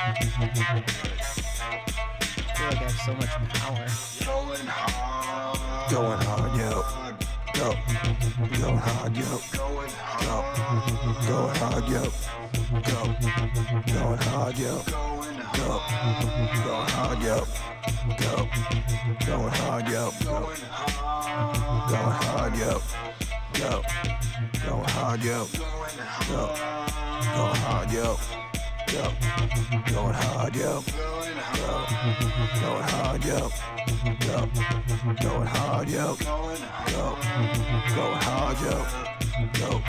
feel like I have so much power. Going hard. Going hard, yo. Go. Going hard, yo. Going Go. hard. Going hard, yo. Go. Going hard, yo. Going Go. Going hard, yo. Go. Going hard, yo. Going hard. Going hard, yo. Go. Going hard, yo. Going Go. Going hard, yo. Go. Going hard, yo. Going Go. Going hard, yo. Go. Going hard, yo. Going Go. Going hard, yo. Go.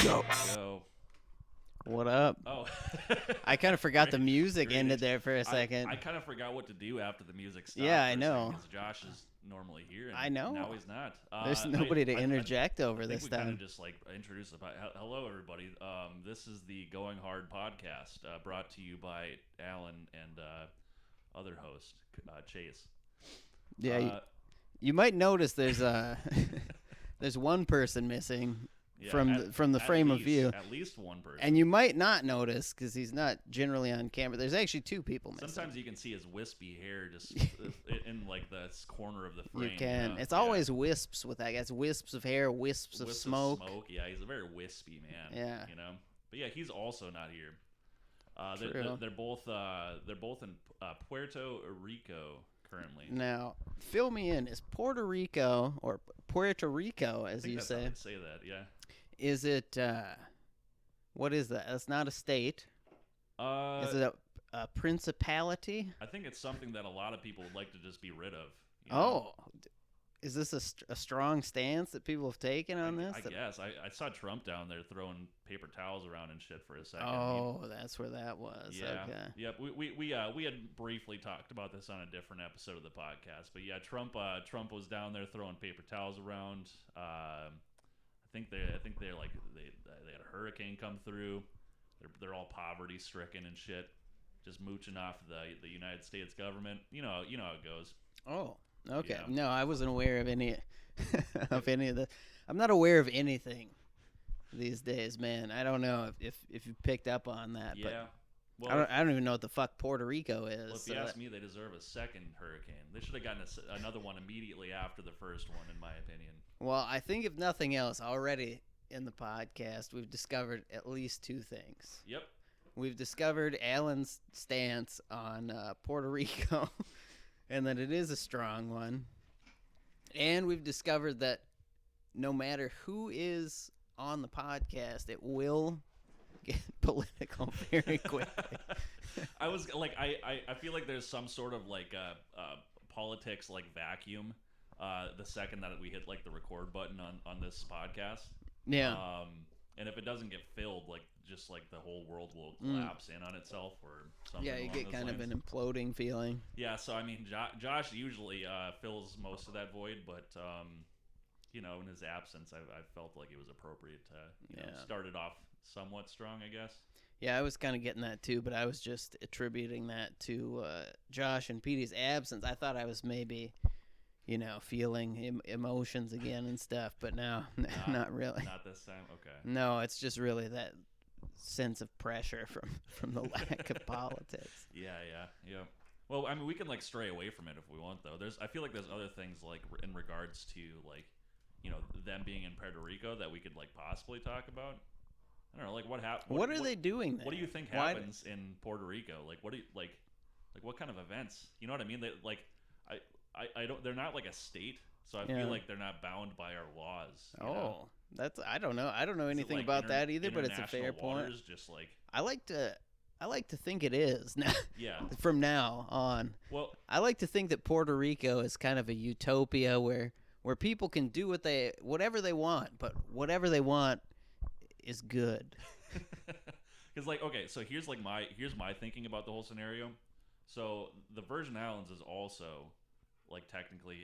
Go. Yo. What up? Oh. I kind of forgot the music Great. ended there for a second. I kind of forgot what to do after the music stopped. Yeah, for I a know. second, 'cause Josh is normally here. And I know. Now he's not. There's nobody to I interject over think this we kind time. of just like introduce about. Hello, everybody. This is the Going Hard podcast, brought to you by Alan and other host Chase. Yeah, you might notice there's there's one person missing Yeah, from the at frame of least- view, At least one person. and you might not notice because he's not generally on camera. There's actually two people missing. Sometimes you can see his wispy hair just in like the corner of the You frame. can. know? It's Yeah. always wisps with that. It's wisps of hair, wisps of Wisps smoke. Yeah, he's a very wispy man. Yeah. You know. But yeah, he's also not here. True. They're both in Puerto Rico currently. Now, fill me in. Is Puerto Rico or Puerto Rico, I as think you that's how say? they say that. Yeah. Is it? What is that? That's not a state. Is it a principality? I think it's something that a lot of people would like to just be rid of. you know? Oh, is this a strong stance that people have taken on this? I guess I saw Trump down there throwing paper towels around and shit for a second. Oh, that's where that was. Yeah. Okay. Yep. We had briefly talked about this on a different episode of the podcast, but yeah, Trump was down there throwing paper towels around. I think they're like they had a hurricane come through. They're all poverty stricken and shit, just mooching off the United States government. You know how it goes. Oh, okay. Yeah. No, I wasn't aware of any of any of the. I'm not aware of anything these days, man. I don't know if you picked up on that. Yeah. But Well, I don't even know what the fuck Puerto Rico is. well, if so you ask me, they deserve a second hurricane. They should have gotten another one immediately after the first one, in my opinion. well, I think if nothing else, already in the podcast, we've discovered at least two things. Yep. We've discovered Alan's stance on Puerto Rico, and that it is a strong one. And we've discovered that no matter who is on the podcast, it will get political very quickly. I was like, I feel like there's some sort of like politics like vacuum. The second that we hit like the record button on this podcast. Yeah. And if it doesn't get filled, like just like the whole world will collapse in on itself or something. Yeah, you along get those kind of lines. an imploding feeling. Yeah, so I mean, Josh usually fills most of that void, but you know, in his absence, I felt like it was appropriate to you know, start it off somewhat strong, I guess. Yeah, I was kind of getting that too, but I was just attributing that to Josh and Petey's absence. I thought I was maybe, you know, feeling emotions again and stuff, but no, not really. Not this time. Okay. No, it's just really that sense of pressure from the lack of politics. Yeah. Well, I mean, we can like stray away from it if we want, though. I feel like there's other things like in regards to like, you know, them being in Puerto Rico that we could like possibly talk about. I don't know, like what happened. What are they doing there? What do you think happens in Puerto Rico? Like, what do you like what kind of events? You know what I mean? They like, I don't. They're not like a state, so I feel like they're not bound by our laws. You know? That's I don't know. I don't know Is it, anything like, about that either, but it's a fair international point. waters, just like I like to think it is now. yeah. From now on. Well, I like to think that Puerto Rico is kind of a utopia where people can do whatever they want, but whatever they want is good. because like okay, so here's my thinking about the whole scenario. So the Virgin Islands is also like technically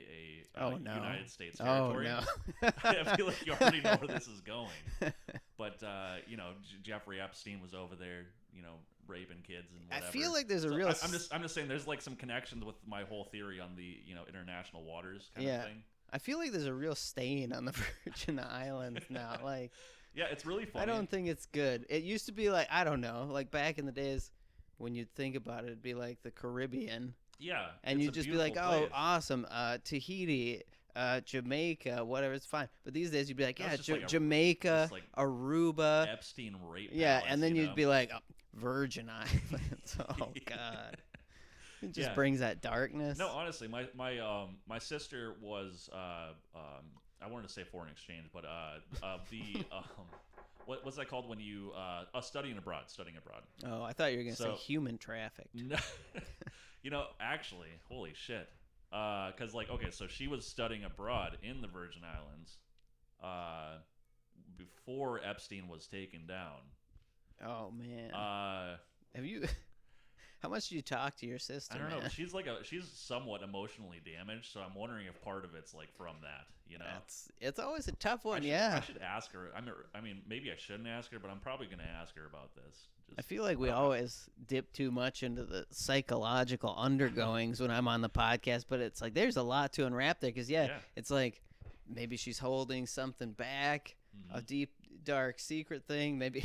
a United States territory. Oh no. I feel like you already know where this is going. But you know, Jeffrey Epstein was over there, you know, raping kids and whatever. I feel like there's a So real. I'm just saying there's like some connections with my whole theory on the, you know, international waters kind of thing. I feel like there's a real stain on the Virgin Islands now. Like, Yeah, it's really funny. I don't think it's good. It used to be like, I don't know, like back in the days, when you think about it, it'd be like the Caribbean. Yeah, And it's you'd a just be like, beautiful oh, place. awesome, Tahiti, Jamaica, whatever, it's fine. But these days you'd be like, No, yeah, it's just like Jamaica, just like Aruba. Epstein rape. Yeah, palace, and then you you'd know? be like, oh, Virgin Islands. Oh, God. It just Yeah. brings that darkness. No, honestly, my sister was I wanted to say foreign exchange, but the what's that called when you studying abroad? Oh, I thought you were going to say So- human trafficked. No, actually, holy shit. Because okay, so she was studying abroad in the Virgin Islands, before Epstein was taken down. Oh, man. Have you... How much do you talk to your sister, I don't know. man? She's somewhat emotionally damaged, so I'm wondering if part of it's like from that, you know. It's always a tough one, I yeah. should ask her. I mean, maybe I shouldn't ask her, but I'm probably gonna ask her about this. I feel like we always dip too much into the psychological undergoings when I'm on the podcast, but it's like there's a lot to unwrap there because, Yeah. it's like maybe she's holding something back, a deep, dark secret thing. Maybe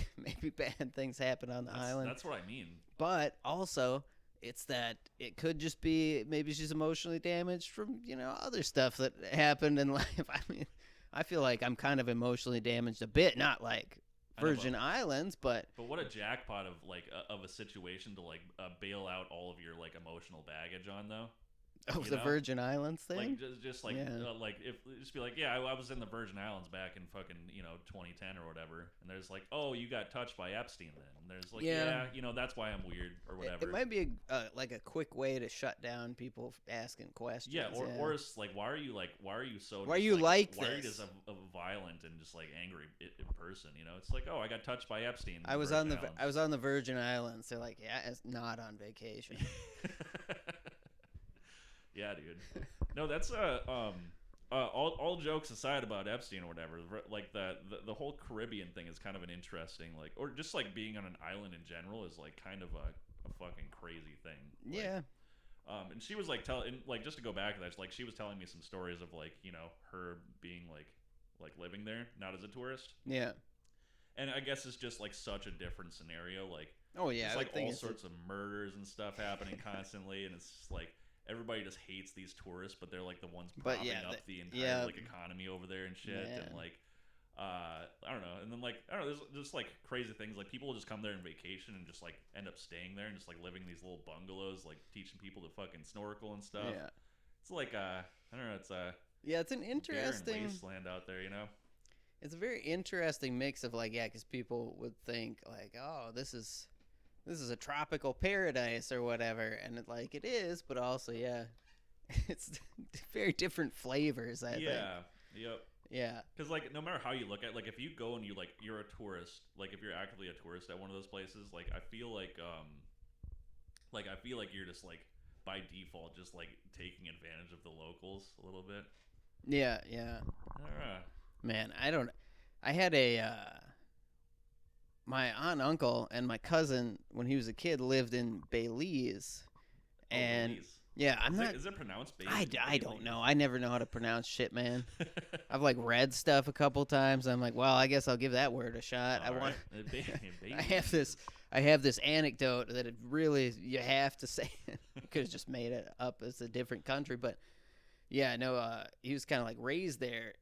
bad things happen on the island. That's what I mean. But also, it's that it could just be maybe she's emotionally damaged from, other stuff that happened in life. I mean, I feel like I'm kind of emotionally damaged a bit, not like Virgin Islands, but what a jackpot of like of a situation to like bail out all of your like emotional baggage on though. the Virgin Islands thing. Like just like like if just be like, yeah, I was in the Virgin Islands back in fucking 2010 or whatever, and there's like, oh, you got touched by Epstein then, and there's like, yeah, that's why I'm weird or whatever. It might be like a quick way to shut down people asking questions. Yeah, or it's like, why are you so? Why are you like why are you this? just a violent and just like angry in person? It's like, oh, I got touched by Epstein. I was on the Virgin Islands. They're like, yeah, it's not on vacation. Yeah, dude. No, that's all jokes aside about Epstein or whatever. Like the whole Caribbean thing is kind of an interesting or just like being on an island in general is like kind of a fucking crazy thing. Yeah. And she was like just to go back to that, like she was telling me some stories of like her being like living there, not as a tourist. Yeah. And I guess it's just like such a different scenario. Like oh yeah, it's like all sorts of murders and stuff happening constantly, and it's just like. Everybody just hates these tourists, but they're like the ones propping up the entire like economy over there and shit. Yeah. And like, I don't know. And then like, I don't know. There's just like crazy things. Like people will just come there on vacation and just like end up staying there and just like living in these little bungalows, like teaching people to fucking snorkel and stuff. Yeah. It's like I don't know. It's it's an interesting wasteland out there. It's a very interesting mix of like because people would think like, oh, this is a tropical paradise or whatever, and it is, but also it's very different flavors. I think. Yep. Yeah. Because like no matter how you look at like if you go and you're a tourist, like if you're actively a tourist at one of those places, like I feel like you're just like by default just like taking advantage of the locals a little bit. Yeah. Man, I had my aunt and uncle and my cousin when he was a kid lived in Belize, and Belize. yeah, Is it pronounced Belize? I don't know. I never know how to pronounce shit, man. I've like read stuff a couple times. I'm like, well, I guess I'll give that word a shot. I have this anecdote that it really you have to say. Could have just made it up as a different country, but yeah, no. He was kind of like raised there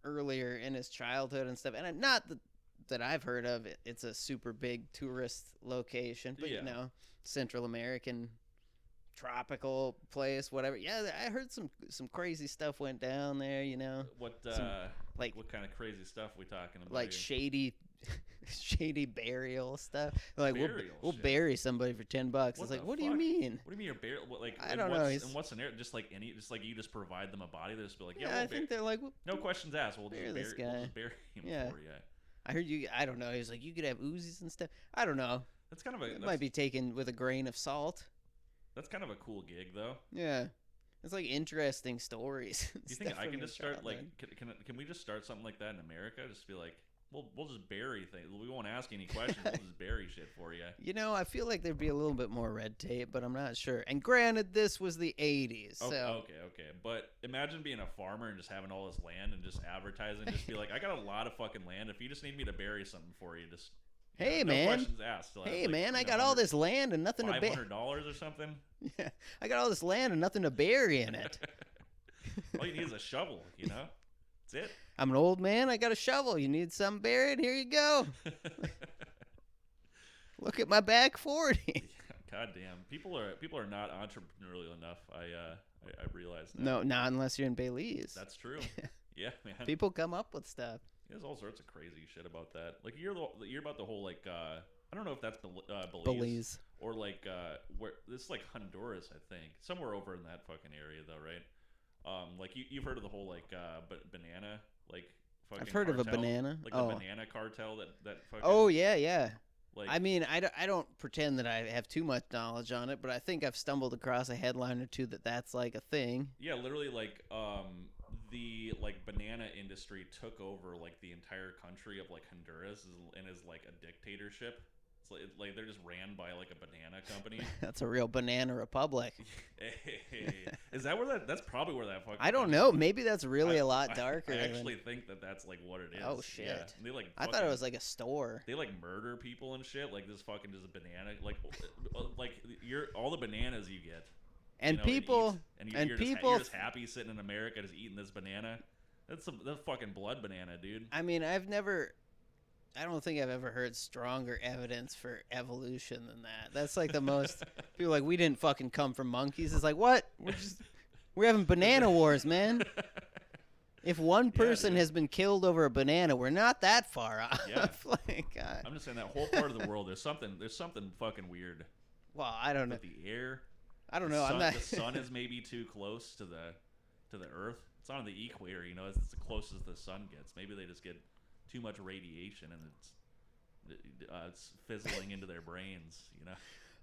earlier in his childhood and stuff, and not that I've heard of. It's a super big tourist location, but Central American tropical place, whatever. Yeah, I heard some crazy stuff went down there. What what kind of crazy stuff we talking about? Like shady burial stuff. Like we'll shit. bury somebody for $10. It's like, what do you mean? What do you mean you're burial? I don't know. And what's scenario? Just like you just provide them a body. They just be like, I think they're like, no questions asked. We'll just this guy. We'll just bury him for you. I heard you. I don't know. He was like, you could have Uzis and stuff. I don't know. That's kind of it might be taken with a grain of salt. That's kind of a cool gig, though. Yeah, it's like interesting stories. Do you think I can just start like? Can we just start something like that in America? Just be like, we'll just bury things. We won't ask any questions. We'll just bury shit for you. I feel like there'd be a little bit more red tape, but I'm not sure. And granted, this was the 80s. So. Okay. But imagine being a farmer and just having all this land and just advertising. Just be like, I got a lot of fucking land. If you just need me to bury something for you, just Hey, no man. questions asked. They'll have, Hey, like, man, I you know, got all this land and nothing to bury. $500 or something. Yeah, I got all this land and nothing to bury in it. All you need is a shovel, you know? That's it. I'm an old man. I got a shovel. You need something buried? Here you go. Look at my back 40. God damn. People are not entrepreneurial enough. I realize now. No, not unless you're in Belize. That's true. Yeah, man. People come up with stuff. There's all sorts of crazy shit about that. Like you're about the whole like I don't know if that's Belize, Belize. or like where this is like Honduras, I think, somewhere over in that fucking area though, right? Like you've heard of the whole like banana like fucking I've heard of a cartel? banana. Like Oh. the banana cartel that fucking Oh, yeah, yeah. like I mean, I don't pretend that I have too much knowledge on it, but I think I've stumbled across a headline or two that's like a thing. yeah, literally like the like banana industry took over like the entire country of like Honduras and is like a dictatorship. It's like they're just ran by like a banana company. That's a real banana republic. Hey, is that where that's probably where that fucking I don't comes know. from. Maybe that's really a lot darker. I than- actually think that's like what it is. Oh, shit. Yeah. And they like I thought fucking- it was like a store. they like murder people and shit. Like this fucking just a banana. Like you're all the bananas you get. And you know, people, and, eat, and you're people, just happy sitting in America just eating this banana. That's fucking blood banana, dude. I mean, I don't think I've ever heard stronger evidence for evolution than that. That's like the most, people are like, we didn't fucking come from monkeys. It's like, what? We're having banana wars, man. If one person dude. has been killed over a banana, we're not that far off. Yeah. Like, I'm just saying that whole part of the world, there's something fucking weird well, I don't know. with the air. I don't The know. sun, I'm not. the sun is maybe too close to the Earth. It's on the equator, you know. It's the closest the sun gets. Maybe they just get too much radiation and it's fizzling into their brains, you know.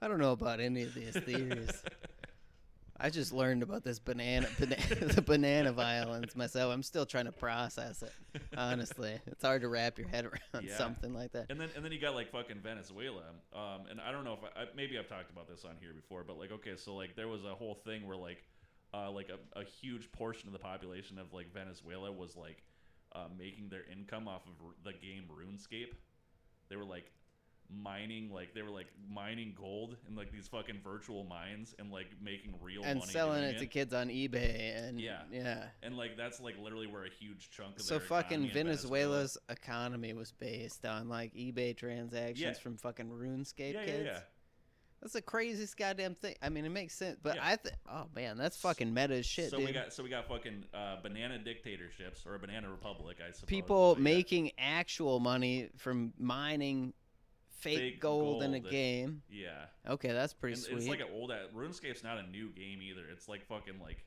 I don't know about any of these theories. I just learned about this the banana violence myself. I'm still trying to process it. Honestly, it's hard to wrap your head around Yeah. something like that. And then you got like fucking Venezuela. And I don't know if maybe I've talked about this on here before, but like okay, so like there was a whole thing where like a huge portion of the population of like Venezuela was like making their income off of the game RuneScape. They were like mining gold in like these fucking virtual mines and like making real And money selling doing it to kids on eBay and yeah. and like that's like literally where a huge chunk of So their fucking economy in Venezuela's economy was based on like eBay transactions Yeah. from fucking RuneScape yeah, kids. yeah. That's the craziest goddamn thing. I mean, it makes sense, but Yeah. oh man, that's fucking meta as shit, So dude. we got fucking banana dictatorships or a banana republic, I suppose. People But yeah. making actual money from mining fake gold in a gold. game. Yeah. Okay, that's pretty And sweet. it's like an old RuneScape's not a new game either. It's like fucking like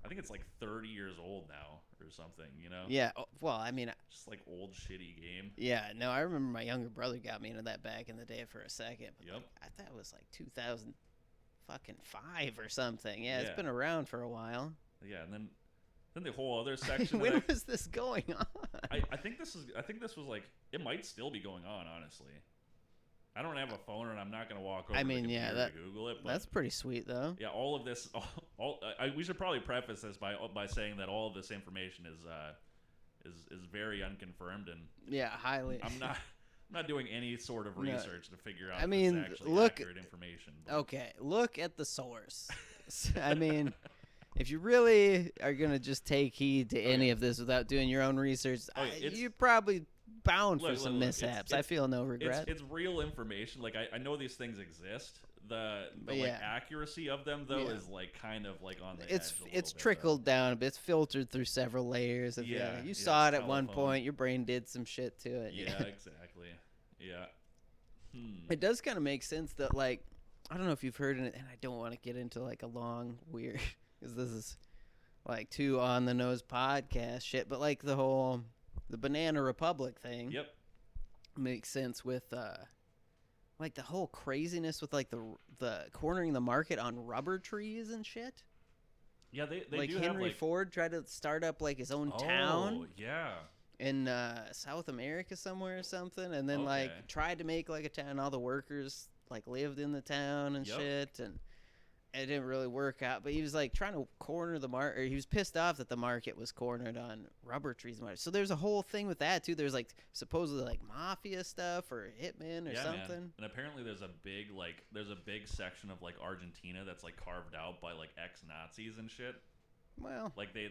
I think it's like 30 years old now or something, you know? Yeah. Oh, well, I mean, Just like old shitty game. yeah. No, I remember my younger brother got me into that back in the day for a second. But Yep. like, I thought it was like 2005 or something. Yeah, Yeah. it's been around for a while. Yeah, and then the whole other section When that was this going on? I think this was like it might still be going on, honestly. I don't have a phone and I'm not gonna walk over I mean, the yeah, computer that- to Google it, but That's pretty sweet, though. yeah, all of this we should probably preface this by saying that all of this information is very unconfirmed and Yeah, highly. I'm not doing any sort of No. research to figure out I if mean, it's actually look- accurate information. but- Okay, look at the source. I mean, if you really are gonna just take heed to any of this without doing your own research, it's- you're probably bound for Look, some look, look, mishaps. it's- I feel no regret. It's real information. Like I know these things exist. The But like yeah. accuracy of them though Yeah. is like kind of like on the It's edge a little bit, though. trickled down a bit. It's filtered through several layers. Of, Yeah, you yeah, saw it it's at one telephone. point. Your brain did some shit to it. Yeah, exactly. Yeah. It does kind of make sense that, like, I don't know if you've heard it, and I don't want to get into like a long weird because this is like too on the nose podcast shit. But like the Banana Republic thing. Yep. Makes sense with like the whole craziness with like the cornering the market on rubber trees and shit. Yeah, they Like do Henry have like Ford tried to start up like his own town Oh, yeah. in South America somewhere or something, and then Okay. like tried to make like a town. All the workers like lived in the town and Yep. shit, it didn't really work out. But he was like trying to corner the market, or he was pissed off that the market was cornered on rubber trees. So there's a whole thing with that too. There's like supposedly like mafia stuff or hitmen or something. Man. And apparently there's a big section of like Argentina that's like carved out by like ex-Nazis and shit. Well, like the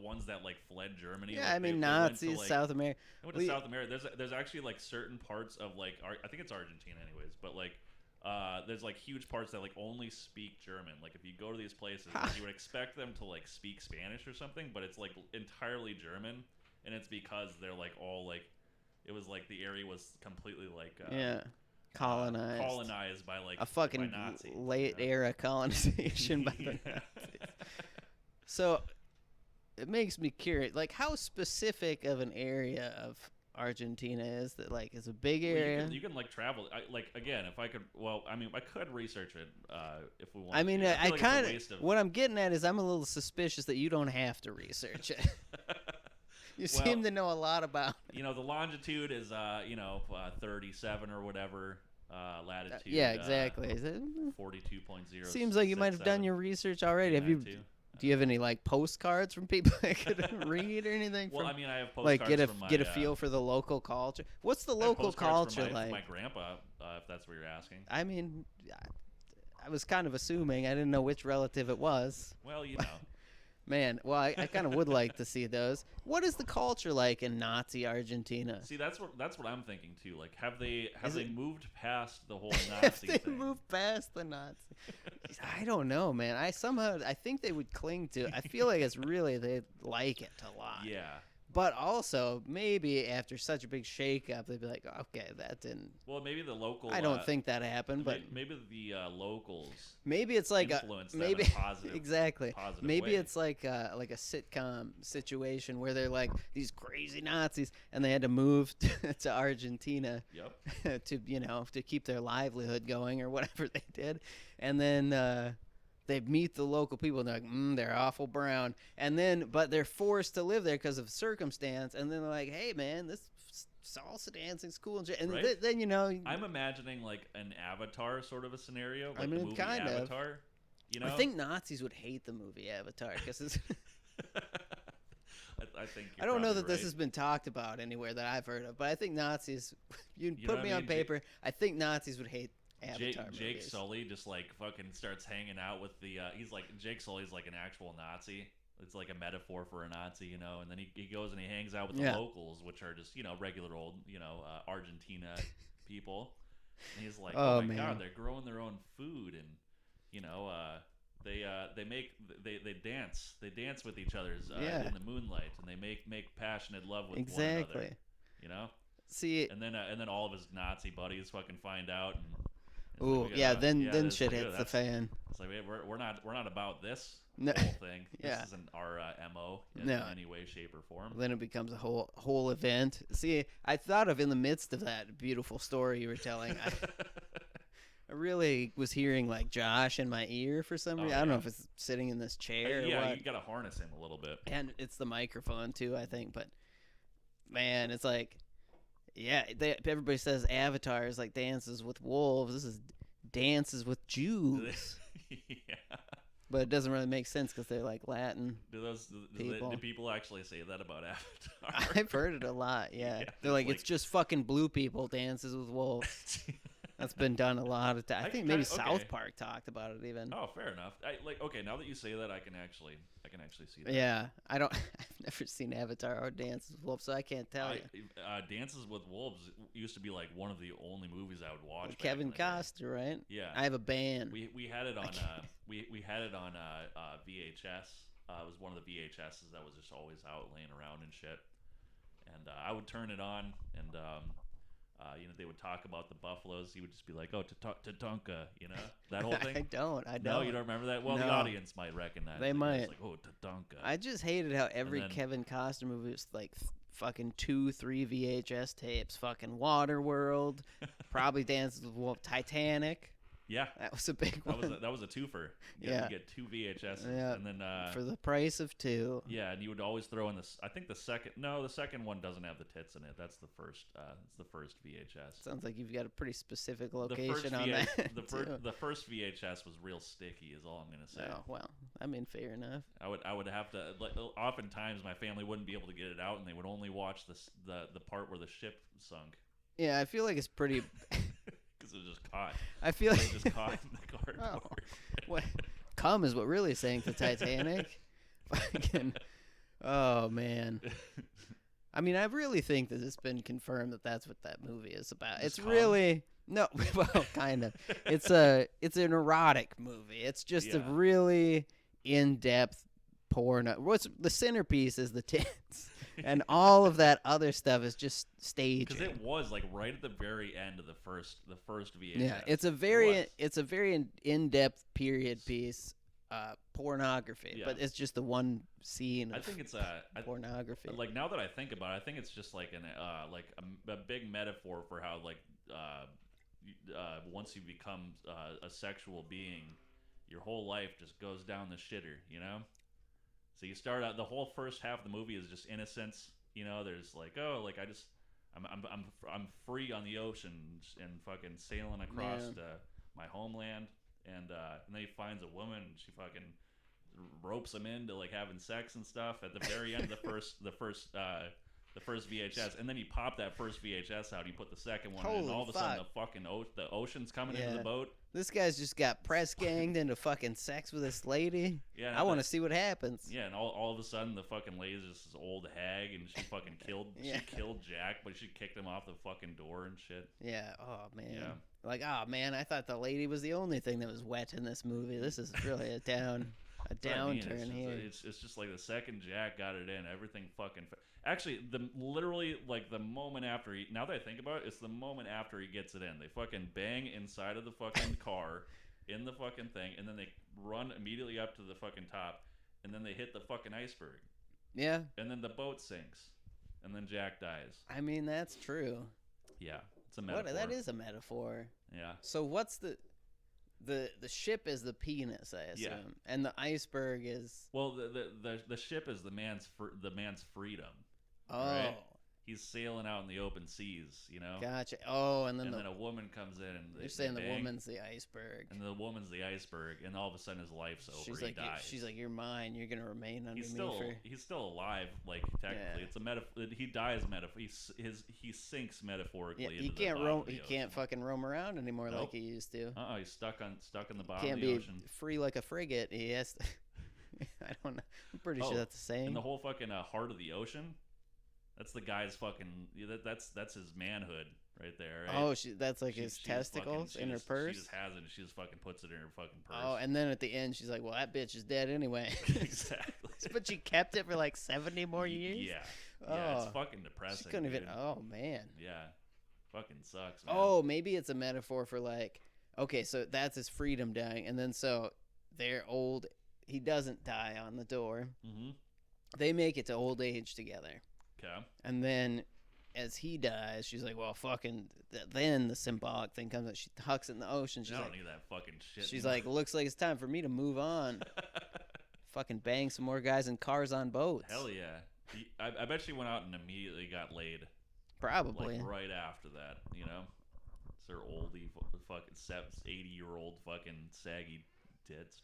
ones that like fled Germany. Yeah, like I mean they Nazis, went to, like, South America. They went to South America. There's actually like certain parts of like I think it's Argentina anyways, but like there's like huge parts that like only speak German. Like if you go to these places, you would expect them to like speak Spanish or something, but it's like entirely German, and it's because they're like all like it was like the area was completely like colonized by like a fucking by Nazis, late era colonization by the Nazis. So it makes me curious, like how specific of an area of Argentina is that? Like, it's a big area. Well, you can like travel. Like again, if I could, I could research it if we want. I mean, to. I kind of what I'm getting at is I'm a little suspicious that you don't have to research it. You seem to know a lot about it. The longitude is 37 or whatever. Latitude. Yeah, exactly. 42.0. Seems like you might have done your research already. Have you? Do you have any like postcards from people I could read or anything? Well, I mean, I have postcards like get a feel for the local culture. What's the local culture like? From my grandpa, if that's what you're asking. I mean, I was kind of assuming. I didn't know which relative it was. Well, Man, well, I kind of would like to see those. What is the culture like in Nazi Argentina? See, that's what I'm thinking too. Like, have they moved past the whole Nazi thing? Thing? Moved past the Nazi? I don't know, man. I think they would cling to. I feel like it's really they like it a lot. Yeah. But also, maybe after such a big shakeup, they'd be like, okay, that didn't. Well, maybe the local. I don't think that happened, but maybe the locals. Maybe it's like maybe them in positive, exactly. Positive maybe way. it's like a sitcom situation where they're like these crazy Nazis and they had to move to Argentina. Yep. to keep their livelihood going or whatever they did, and then. They meet the local people and they're like, they're awful brown. And then, but they're forced to live there because of circumstance. And then they're like, hey, man, this salsa dancing's cool. And right? then, I'm imagining like an Avatar sort of a scenario. Like I mean, the movie kind Avatar. I think Nazis would hate the movie Avatar because it's. I think I don't know that right. this has been talked about anywhere that I've heard of, but I think Nazis. You put me on paper. I think Nazis would hate. Jake Sully just like fucking starts hanging out with the he's like Jake Sully's like an actual Nazi. It's like a metaphor for a Nazi, and then he goes and he hangs out with the locals, which are just regular old Argentina people. And he's like, oh my god, they're growing their own food, and they dance with each other's in the moonlight, and they make passionate love with one another. See, and then all of his Nazi buddies fucking find out. And then shit hits the fan. It's like we're not about this whole thing. This isn't our MO in any way, shape, or form. Then it becomes a whole event. See, I thought of in the midst of that beautiful story you were telling. I really was hearing like Josh in my ear for some reason. I don't know if it's sitting in this chair. or what. You gotta harness him a little bit. And it's the microphone too, I think. But man, it's like. Yeah, everybody says Avatar is like Dances with Wolves. This is Dances with Jews. Yeah. But it doesn't really make sense because they're like Latin people. Do people actually say that about Avatar? I've heard it a lot, yeah. They're like, it's just fucking blue people Dances with Wolves. That's been done a lot of times. I think maybe South Park talked about it even. Oh, fair enough. Now that you say that, I can actually see that. Yeah, I've never seen Avatar or Dances with Wolves, so I can't tell you. Dances with Wolves used to be like one of the only movies I would watch. Kevin Costner, right? Yeah. I have a band. We had it on we had it on VHS. It was one of the VHSs that was just always out laying around and shit. And I would turn it on, and they would talk about the buffaloes. He would just be like, "Oh, Tatanka," that whole thing. I don't. No, you don't remember that? Well, no. The audience might recognize. They might. It's like, "Oh, Tatanka." I just hated how every Kevin Costner movie was like fucking 2-3 VHS tapes. Fucking Waterworld, probably Dances with Wolves, Titanic. Yeah, that was a big one. That was a twofer. You get 2 VHSs, and then for the price of 2. Yeah, and you would always throw in this. I think the second one doesn't have the tits in it. That's the first. It's the first VHS. Sounds like you've got a pretty specific location on that. The first VHS was real sticky. Is all I'm gonna say. Oh well, I mean, fair enough. I would have to. Like, oftentimes, my family wouldn't be able to get it out, and they would only watch the part where the ship sunk. Yeah, I feel like it's pretty. Because it was just caught. I feel like it was just caught in the cardboard. Oh. What? Cum is what really sank the Titanic. Fucking. Oh man. I mean, I really think that it's been confirmed that that's what that movie is about. It's really no, well, kind of. It's an erotic movie. It's just a really in-depth porn. What's the centerpiece is the tits. And all of that other stuff is just staging. Because it was like right at the very end of the first VHS. Yeah, it's a very in-depth period piece, pornography. Yeah. But it's just the one scene. I think it's pornography. Like now that I think about it, I think it's just like a big metaphor for how once you become a sexual being, your whole life just goes down the shitter. You know. So you start out, the whole first half of the movie is just innocence. You know, there's like, I'm free on the ocean and fucking sailing across to my homeland, and then he finds a woman, and she fucking ropes him into like having sex and stuff at the very end of the first VHS, and then you pop that first VHS out, you put the second one in, and all of a sudden the ocean's coming into the boat. This guy's just got press ganged into fucking sex with this lady. Yeah, I want to see what happens. Yeah, and all of a sudden the fucking lady's just this old hag, and she fucking killed Jack, but she kicked him off the fucking door and shit. Yeah. Oh man. Yeah. Like, oh man, I thought the lady was the only thing that was wet in this movie. This is really a downturn here. It's just like the second Jack got it in, everything fucking. Actually, literally the moment after now that I think about it, it's the moment after he gets it in. They fucking bang inside of the fucking car, in the fucking thing, and then they run immediately up to the fucking top, and then they hit the fucking iceberg. Yeah. And then the boat sinks, and then Jack dies. I mean, that's true. Yeah, it's a metaphor. That is a metaphor. Yeah. So what's the ship is the penis, I assume, and the iceberg is the ship is the man's freedom. Oh, right? He's sailing out in the open seas, you know. Gotcha. Oh, and then a woman comes in, and you're saying the woman's the iceberg, and the woman's the iceberg, and all of a sudden his life's over. He dies. She's like, "You're mine. You're gonna remain under me." He's still alive, like technically. It's a metaphor. He dies he sinks metaphorically. Yeah, he can't roam. He can't fucking roam around anymore like he used to. He's stuck in the bottom of the ocean. Can't be free like a frigate. He has to. I don't know. I'm pretty sure that's the same. And the whole fucking heart of the ocean. That's the guy's fucking. That's his manhood right there. Right? Oh, that's like his testicles in her purse. She just has it. And she just fucking puts it in her fucking purse. Oh, and then at the end, she's like, "Well, that bitch is dead anyway." Exactly. But she kept it for like 70 more years. Yeah, it's fucking depressing. She couldn't even. Oh man. Yeah, fucking sucks, man. Oh, maybe it's a metaphor for like, okay, so that's his freedom dying, and then so they're old. He doesn't die on the door. Mm-hmm. They make it to old age together. Okay. And then as he dies, she's like, well, fucking, then the symbolic thing comes out. She hucks it in the ocean. She's I don't like, need that fucking shit. She's like, looks like it's time for me to move on. Fucking bang some more guys in cars on boats. Hell yeah. I bet she went out and immediately got laid. Probably. Like right after that, you know? It's her oldie fucking 80-year-old fucking saggy tits.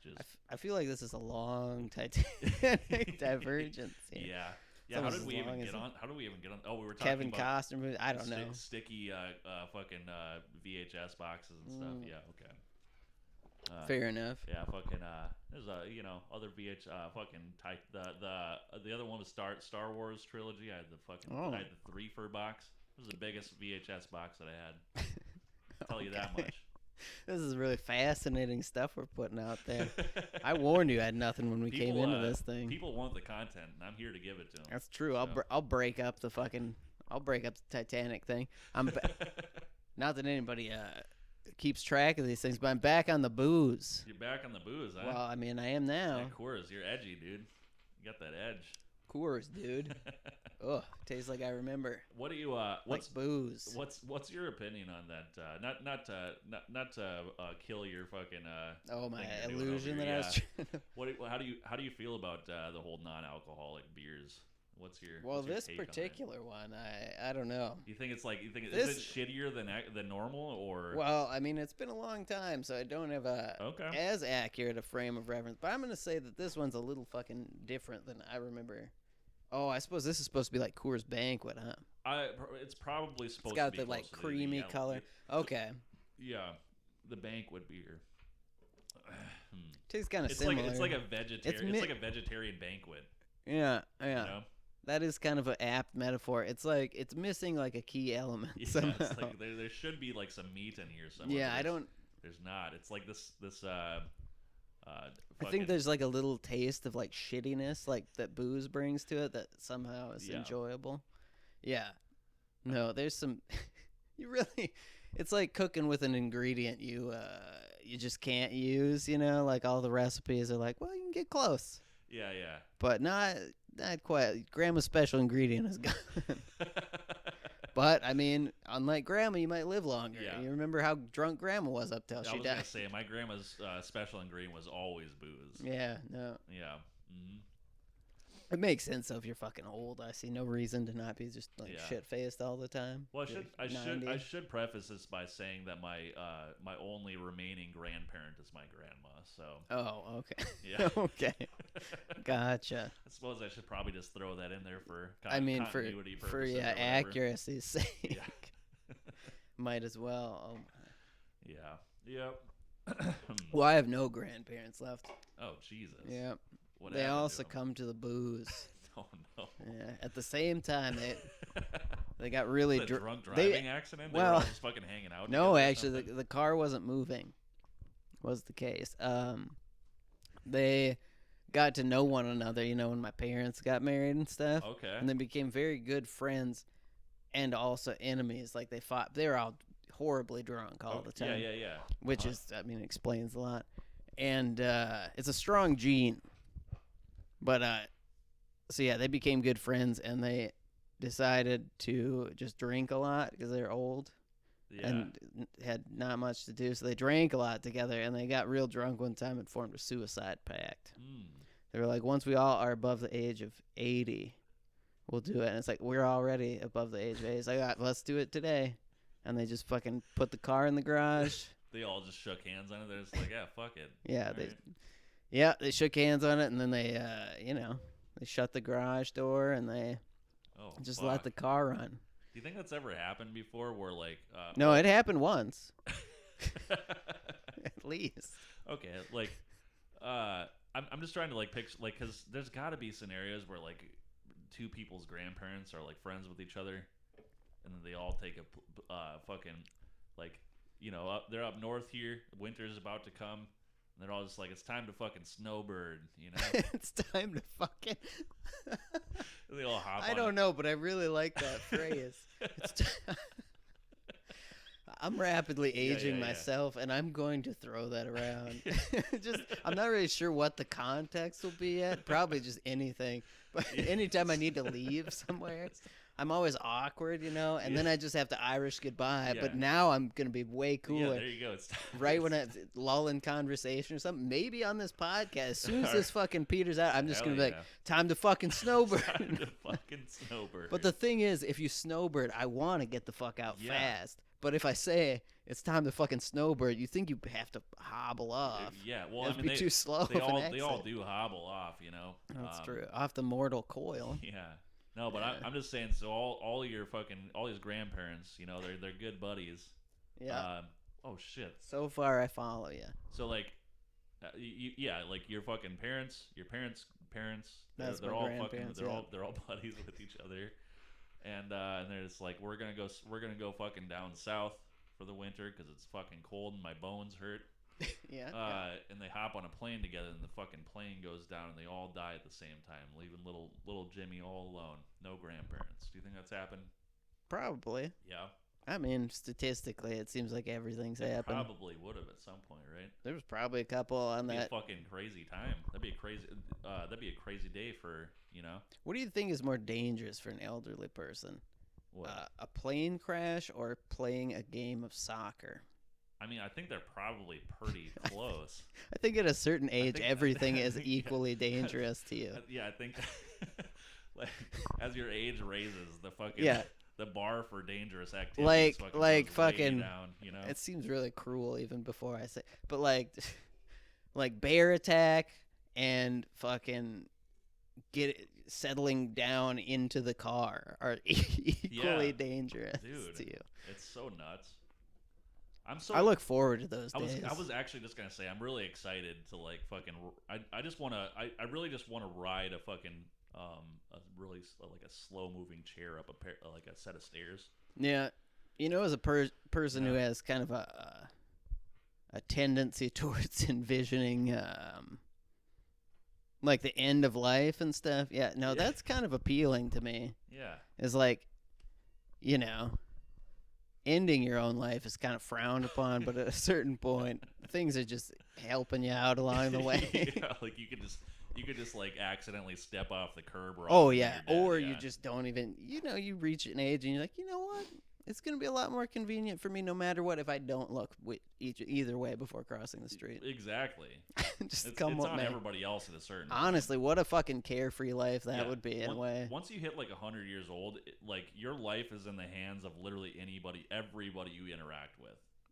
I feel like this is a long Titanic divergence. Yeah. Yeah, how did we even get on? Oh, we were talking Kevin about Costner. I don't know. Sticky fucking VHS boxes and stuff. Yeah, okay. Fair enough. Yeah, fucking there's other fucking type the other one was Star Wars trilogy. I had I had the 3-for box. It was the biggest VHS box that I had. I'll tell you that much. This is really fascinating stuff we're putting out there. I warned you I had nothing when we came into this thing. People want the content, and I'm here to give it to them. That's true. So. I'll break up the Titanic thing. Not that anybody keeps track of these things, but I'm back on the booze. You're back on the booze, huh? Well, I mean, I am now. Yeah, of course, you're edgy, dude. You got that edge. Of Coors, dude. Ugh, tastes like I remember. What do you Like booze. what's your opinion on that? Not to kill your fucking Oh, my thing you're doing over illusion here. that I was Yeah. trying to... How do you feel about the whole non-alcoholic beers? What's your Well, what's your this take on it? particular one, I don't know. You think it's like is This- it shittier than normal or Well, I mean, it's been a long time, so I don't have okay? as accurate a frame of reference. But I'm gonna say that this one's a little fucking different than I remember. Oh, I suppose this is supposed to be like Coors Banquet, huh? It's probably supposed It's got to be the close like to creamy yellow. color. Okay, Yeah, the banquet beer. tastes kind of It's similar. like it's like a vegetarian. mi- It's like a vegetarian banquet. yeah. You know? That is kind of an apt metaphor. It's like it's missing like a key element Yeah, somehow. it's like there should be like some meat in here somewhere. Yeah, but I there's- don't. There's not. It's like this. I think there's like a little taste of like shittiness, like that booze brings to it, that somehow is Yeah. enjoyable. Yeah. No, there's some. You really. It's like cooking with an ingredient you just can't use. You know, like all the recipes are like, well, you can get close, Yeah, but not quite. Grandma's special ingredient is gone. But I mean, unlike Grandma, you might live longer. Yeah. You remember how drunk Grandma was up till I she was died. gonna say my grandma's special ingredient was always booze. Yeah, no. Yeah. Hmm. It makes sense though if you're fucking old. I see no reason to not be just like Yeah. shit faced all the time. Well, You're I 90. should preface this by saying that my only remaining grandparent is my grandma. So Oh, okay. yeah. Okay. Gotcha. I suppose I should probably just throw that in there for I mean, for continuity for purposes or yeah, whatever. accuracy's sake, Yeah. might as well. Oh, Yeah. Yep. well, I have no grandparents left. Oh Jesus. Yeah, What they happened all to 'em? succumbed to the booze. Oh no. Yeah, at the same time they got really Was it a drunk they- driving accident? They were all well, just fucking hanging out. No, together or actually, something? the car wasn't moving. Was the case. They got to know one another, you know, when my parents got married and stuff, Okay. and they became very good friends, and also enemies. Like they fought. They were all horribly drunk all the time, Yeah. which is, I mean, explains a lot. And it's a strong gene. But so yeah, they became good friends, and they decided to just drink a lot because they're old. Yeah. And had not much to do, so they drank a lot together, and they got real drunk one time and formed a suicide pact. Mm. They were like, once we all are above the age of 80, we'll do it. And it's like, we're already above the age of 80. It's like, all right, let's do it today. And they just fucking put the car in the garage. They all just shook hands on it. They're just like, yeah, fuck it. Yeah, All they, right. yeah, they shook hands on it, and then they, they shut the garage door, and they Oh, just fuck. let the car run. Do you think that's ever happened before? Where like, No, it happened once, at least. okay, like, I'm just trying to like picture like because there's got to be scenarios where like two people's grandparents are like friends with each other, and then they all take a fucking like they're up north here. Winter's about to come. And they're all just like, it's time to fucking snowbird, you know? It's time to fucking. They all hop I on don't it. know, but I really like that phrase. I'm rapidly aging yeah. myself, and I'm going to throw that around. Just, I'm not really sure what the context will be yet. Probably just anything. But anytime I need to leave somewhere, I'm always awkward, you know, and then I just have to Irish goodbye. Yeah. But now I'm gonna be way Yeah, cooler. there you go. It's Right when I lull in conversation or something, maybe on this podcast, as soon as this fucking peters out, I'm just Hell gonna be like, yeah. time to fucking snowbird. Time to fucking snowbird. But the thing is, if you snowbird, I want to get the fuck out Yeah. fast. But if I say it's time to fucking snowbird, you think you have to hobble off. Yeah, well, That'd I mean, be too slow they of an all exit. do hobble off, you know. That's true. Off the mortal coil. Yeah. No, but Yeah. I'm just saying. So all your fucking all these grandparents, you know, they're good buddies. Yeah. Oh shit. So far, I follow you. So like, like your fucking parents, your parents' parents. That's they're my all fucking. grandparents, yeah. They're all buddies with each other, and they're just like, we're gonna go fucking down south for the winter because it's fucking cold and my bones hurt. Yeah. And they hop on a plane together, and the fucking plane goes down, and they all die at the same time, leaving little Jimmy all alone, no grandparents. Do you think that's happened? Probably. Yeah, I mean, statistically, it seems like everything's it happened. probably would have at some point, right? There was probably a couple on That'd that. be a fucking crazy time. That'd be a crazy day for, you know. What do you think is more dangerous for an elderly person? What? A plane crash or playing a game of soccer? I mean, I think they're probably pretty close. I think at a certain age, think- everything is yeah. equally dangerous to you. Yeah, I think like, as your age raises, the fucking Yeah. the bar for dangerous activities Like goes way down, you know. It seems really cruel even before I say, but like bear attack and fucking settling down into the car are equally dangerous Dude, to you. It's so nuts. I look forward to those I days. was actually just gonna say I'm really excited to like fucking. I just wanna. I really just wanna ride a fucking a really like a slow moving chair up like a set of stairs. Yeah, as a person who has kind of a tendency towards envisioning like the end of life and stuff. Yeah, no, that's kind of appealing to me. Yeah, It's like, ending your own life is kind of frowned upon, but at a certain point, things are just helping you out along the way. yeah, like you could just like accidentally step off the curb. Or Oh off and yeah, you're dead, or yeah. you just don't even. You reach an age and you're like, you know what? It's gonna be a lot more convenient for me no matter what if I don't look either way before crossing the street. Exactly. Just It's come what on may. everybody else at a certain point. Honestly, what a fucking carefree life that Yeah. would be in a way. Once you hit like 100 years old, like your life is in the hands of literally everybody you interact with.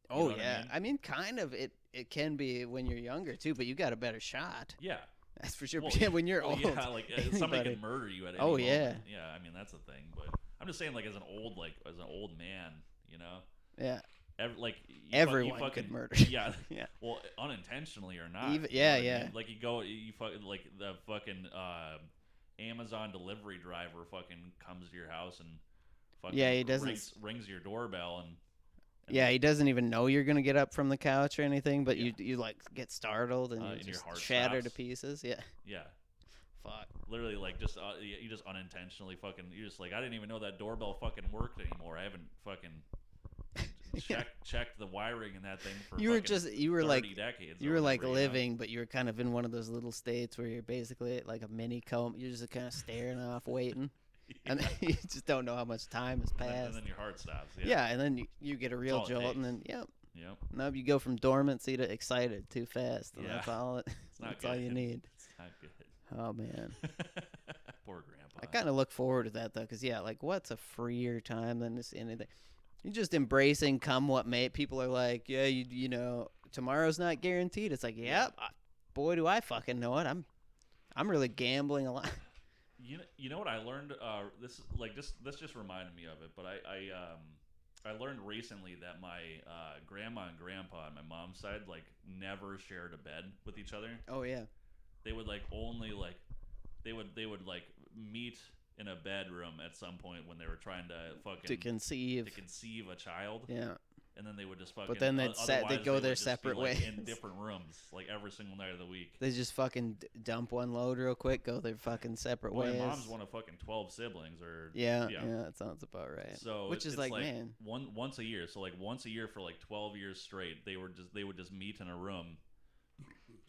You know Oh what yeah, I mean? kind of. It can be when you're younger too, but you got a better shot. Yeah. That's for sure. Well, But when you're well, old, yeah, like somebody anybody- can murder you at any Oh, moment. yeah. Yeah, I mean that's the thing. But I'm just saying, like as an old man, you know, Yeah, everyone everyone could murder. Yeah, Yeah. Well, unintentionally or not. Even- you know yeah, what I yeah. mean? Like you fucking like the fucking Amazon delivery driver fucking comes to your house and fucking Yeah, he doesn't- rings your doorbell and Yeah, he doesn't even know you're gonna get up from the couch or anything, but Yeah. you like get startled and you and your just heart shatter to stops. pieces. Yeah, yeah. fuck. Literally, like, just you just unintentionally fucking. You're just like, I didn't even know that doorbell fucking worked anymore. I haven't fucking checked the wiring in that thing for. You were fucking just you were 30 like decades. you or were like whatever, you know? living, but you were kind of in one of those little states where you're basically at like a mini coma. You're just kind of staring off, waiting, and then you just don't know how much time has passed. And then your heart stops. Yeah. Yeah, and then you get a real all it jolt, and takes. then Yep. nope, you go from dormancy to excited too fast, and Yeah. that's all. It's not That's good. all you need. It's not good. Oh man. Poor grandpa. I kind of look forward to that though, because like, what's a freer time than just anything? You're just embracing come what may. People are like, yeah, you know, tomorrow's not guaranteed. It's like, yep, boy, do I fucking know it. I'm really gambling a lot. You know what I learned? This just reminded me of it. But I learned recently that my grandma and grandpa on my mom's side like never shared a bed with each other. Oh yeah, They would like only like they would like meet in a bedroom at some point when they were trying to fucking to conceive. a child. Yeah, And then they would just fucking. But then they'd otherwise go they their would just be, separate like, ways. in different rooms, like every single night of the week. they just fucking dump one load real quick, go their fucking separate Well, ways. my mom's one of fucking 12 siblings, or Yeah, that sounds about right. So which is it's like, man, once a year. So like once a year for like 12 years straight, they would just meet in a room,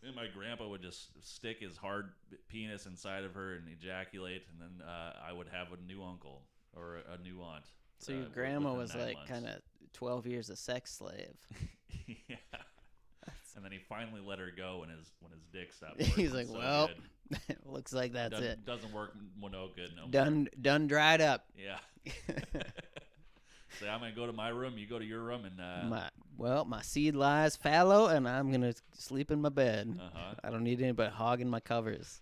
and my grandpa would just stick his hard penis inside of her and ejaculate, and then I would have a new uncle or a new aunt. so your within grandma was 9 like months. kind of 12 years a sex slave. Yeah. And then he finally let her go when his dick stopped working. He's like, so well, good. looks like that's it. Doesn't work no good no more. Done dried up. Yeah. So I'm gonna go to my room. You go to your room, and my seed lies fallow, and I'm gonna sleep in my bed. uh-huh. I don't need anybody hogging my covers.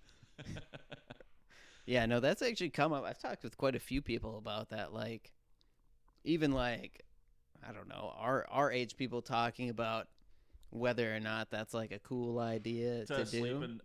Yeah, no, that's actually come up. I've talked with quite a few people about that. Like, even like, I don't know, our age people talking about whether or not that's like a cool idea to sleep do. in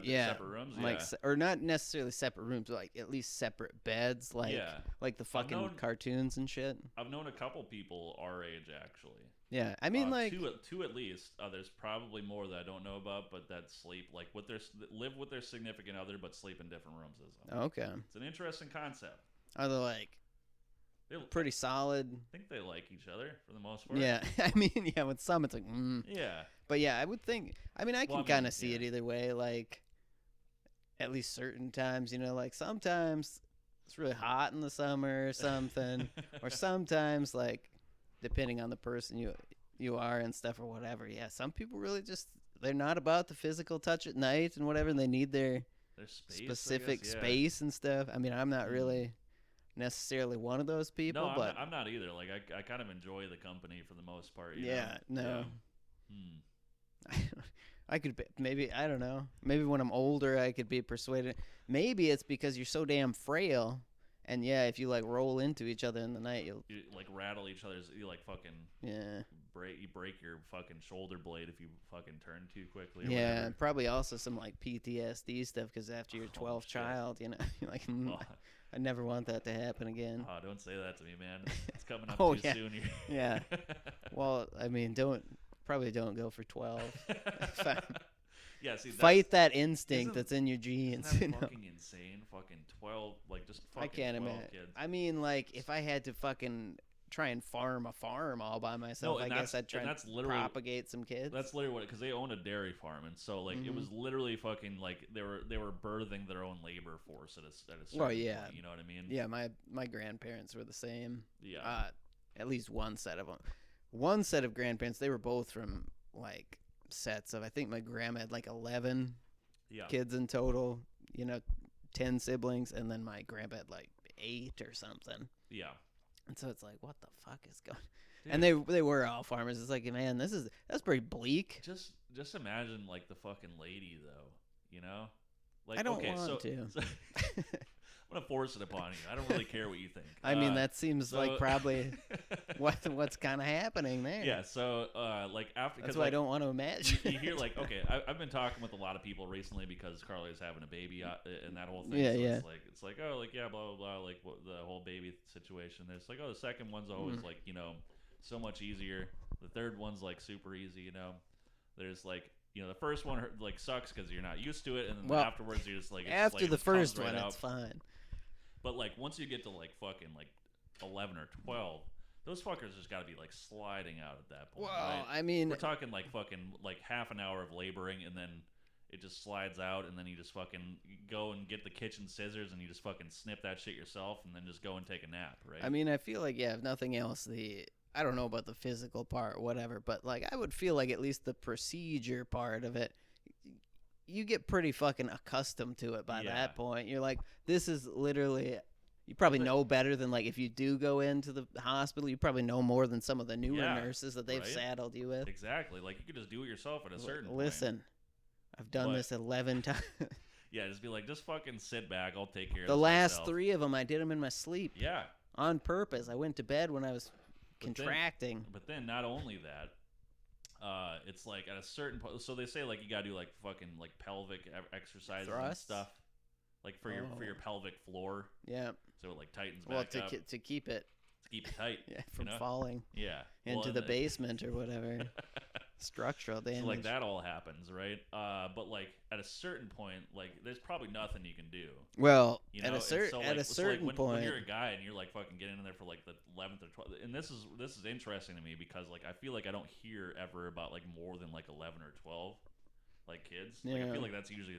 Yeah, separate rooms. like, Yeah. or not necessarily separate rooms, but like at least separate beds, like Yeah. like the fucking known- cartoons and shit. I've known a couple people our age actually. Yeah, I mean, like, two at least. There's probably more that I don't know about, but that sleep like live with their significant other, but sleep in different rooms. okay, It's an interesting concept. are they like pretty solid. I think they like each other for the most part. Yeah, I mean, yeah, with some it's like, Yeah. But yeah, I would think. I mean, I can Well, kind of see yeah. it either way. Like, at least certain times, like sometimes it's really hot in the summer or something, or sometimes like, depending on the person you are and stuff or whatever. Yeah, some people really just they're not about the physical touch at night and whatever. And they need their space, specific I guess, yeah. space and stuff. I mean, I'm not really necessarily one of those people, No, but I'm not either. Like I kind of enjoy the company for the most part. You yeah, know? no. Yeah. I could maybe I don't know. Maybe when I'm older, I could be persuaded. Maybe it's because you're so damn frail, and yeah, if you like roll into each other in the night, You like rattle each other's. You like fucking yeah, break your fucking shoulder blade if you fucking turn too quickly. Or yeah, whatever. and probably also some like PTSD stuff because after your 12th shit. child, you're like, Oh, I never want that to happen again. oh, don't say that to me, man. It's coming up Oh, too yeah. soon. Yeah. Well, I mean, probably don't go for 12. Yeah, see, Fight that instinct isn't- that's in your genes. Isn't you that know? fucking insane? Fucking 12, like just fucking I can't 12 imagine. kids. I mean, like if I had to fucking try and farm a farm all by myself, No, I and guess that's- I'd try and and that's literally- propagate some kids. That's literally what, because they own a dairy farm, and so like it was literally fucking like they were birthing their own labor force at a certain Well, yeah. point, you know what I mean? Yeah, my grandparents were the same. Yeah. At least one set of them. One set of grandparents, they were both from like sets of. I think my grandma had like 11 Yeah. kids in total. 10 siblings, and then my grandpa had like 8 or something. Yeah. And so it's like, what the fuck is going? Dude. And they were all farmers. It's like, man, that's pretty bleak. Just imagine like the fucking lady though, you know? Like I don't okay, want to. So I'm gonna force it upon you. I don't really care what you think. I mean, that seems so- like probably what's kind of happening there. Yeah, so like after That's because what I like, don't want to imagine. you hear like okay, I've been talking with a lot of people recently because Carly is having a baby and that whole thing. Yeah, so yeah. It's like oh like yeah blah blah blah like the whole baby situation. It's like oh the second one's always like so much easier. The third one's like super easy. There's like the first one like sucks because you're not used to it, and then afterwards you're just like After the it comes first right one, out. it's fine. But like once you get to like fucking like 11 or 12, those fuckers just got to be like sliding out at that point. Well, right? I mean, We're talking like fucking like half an hour of laboring, and then it just slides out, and then you just fucking go and get the kitchen scissors, and you just fucking snip that shit yourself, and then just go and take a nap, right? I mean, I feel like if nothing else, I don't know about the physical part, whatever, but like I would feel like at least the procedure part of it, you get pretty fucking accustomed to it by Yeah. that point. You're like, this is literally. You probably know better than like if you do go into the hospital, you probably know more than some of the newer Yeah, nurses that they've right? saddled you with. Exactly. Like you could just do it yourself at a certain point. Listen, I've done What? this 11 times. Yeah, just be like, just fucking sit back. I'll take care of The this last myself. 3 of them, I did them in my sleep Yeah. on purpose. I went to bed when I was But then- contracting. But then not only that, it's like at a certain point. So they say like you gotta do like fucking like pelvic exercises and Thrusts? stuff, like for your pelvic floor, Yeah. so it like tightens Well, back up to keep it to keep it tight. from falling Yeah. into Well, the and basement or whatever. Structural damage. So like that all happens, right? But like at a certain point, like there's probably nothing you can do. Well, You know? at a And certain so, at like, a certain when point, you're a guy and you're like fucking getting in there for like the 11th or 12th, and this is interesting to me because like I feel like I don't hear ever about like more than like 11 or 12 like kids. Like, I Yeah. feel like that's usually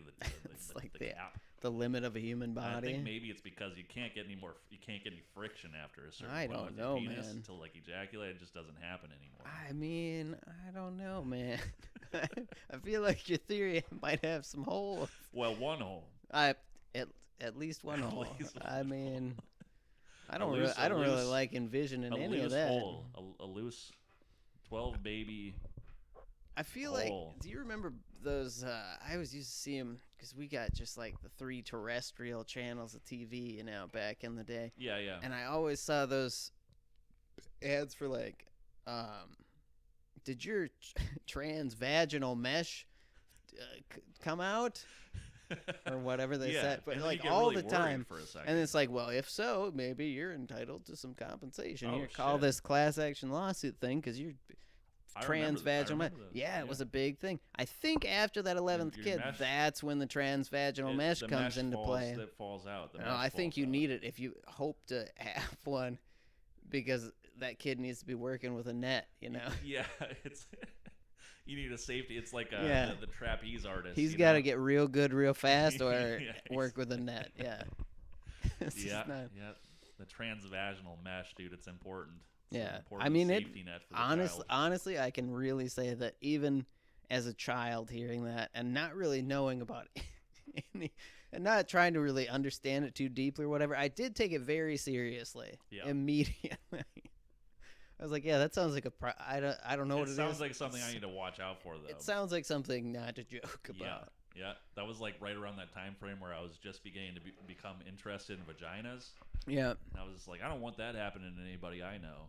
It's the like the the cap. the limit of a human And I body. think maybe it's because you can't get any friction after a certain I point don't with know, your penis man. until like ejaculate. It just doesn't happen anymore. I mean, I don't know, man. I feel like your theory might have some holes. Well, one hole. At least one At hole. least I one mean, I A don't loose- I a don't really loose- like envisioning A any of loose that. hole. A loose 12 baby. I feel hole. like, do you remember those? I always used to see them because we got just like the 3 terrestrial channels of TV, back in the day. Yeah, yeah. And I always saw those ads for like, did your transvaginal mesh come out or whatever they Yeah, said? But and then you like get all really the worried time. for a second. And it's like, well, if so, maybe you're entitled to some compensation. Oh, Here, call shit. this class action lawsuit thing because you're I remember transvaginal mesh. those. Yeah, it was a big thing. I think after that 11th Your kid, mesh- that's when the transvaginal mesh the comes into falls, play. That falls out. The No, mesh I think falls you out. need it if you hope to have one. because that kid needs to be working with a net, you know. Yeah, it's you need a safety. It's like Yeah. the trapeze artist. He's you got to know? get real good real fast or Yeah, work with a net. Yeah. It's just Yeah, not- yeah. The transvaginal mesh, dude. It's important. It's an Yeah. important I mean, safety net for the child. honestly, I can really say that even as a child hearing that and not really knowing about any, and not trying to really understand it too deeply or whatever, I did take it very seriously Yeah. immediately. I was like, yeah, that sounds like I don't know what it is. Sounds like something I need to watch out for, though. It sounds like something not to joke Yeah, about. yeah. That was like right around that time frame where I was just beginning to become interested in vaginas. Yeah. And I was just like, I don't want that happening to anybody I know.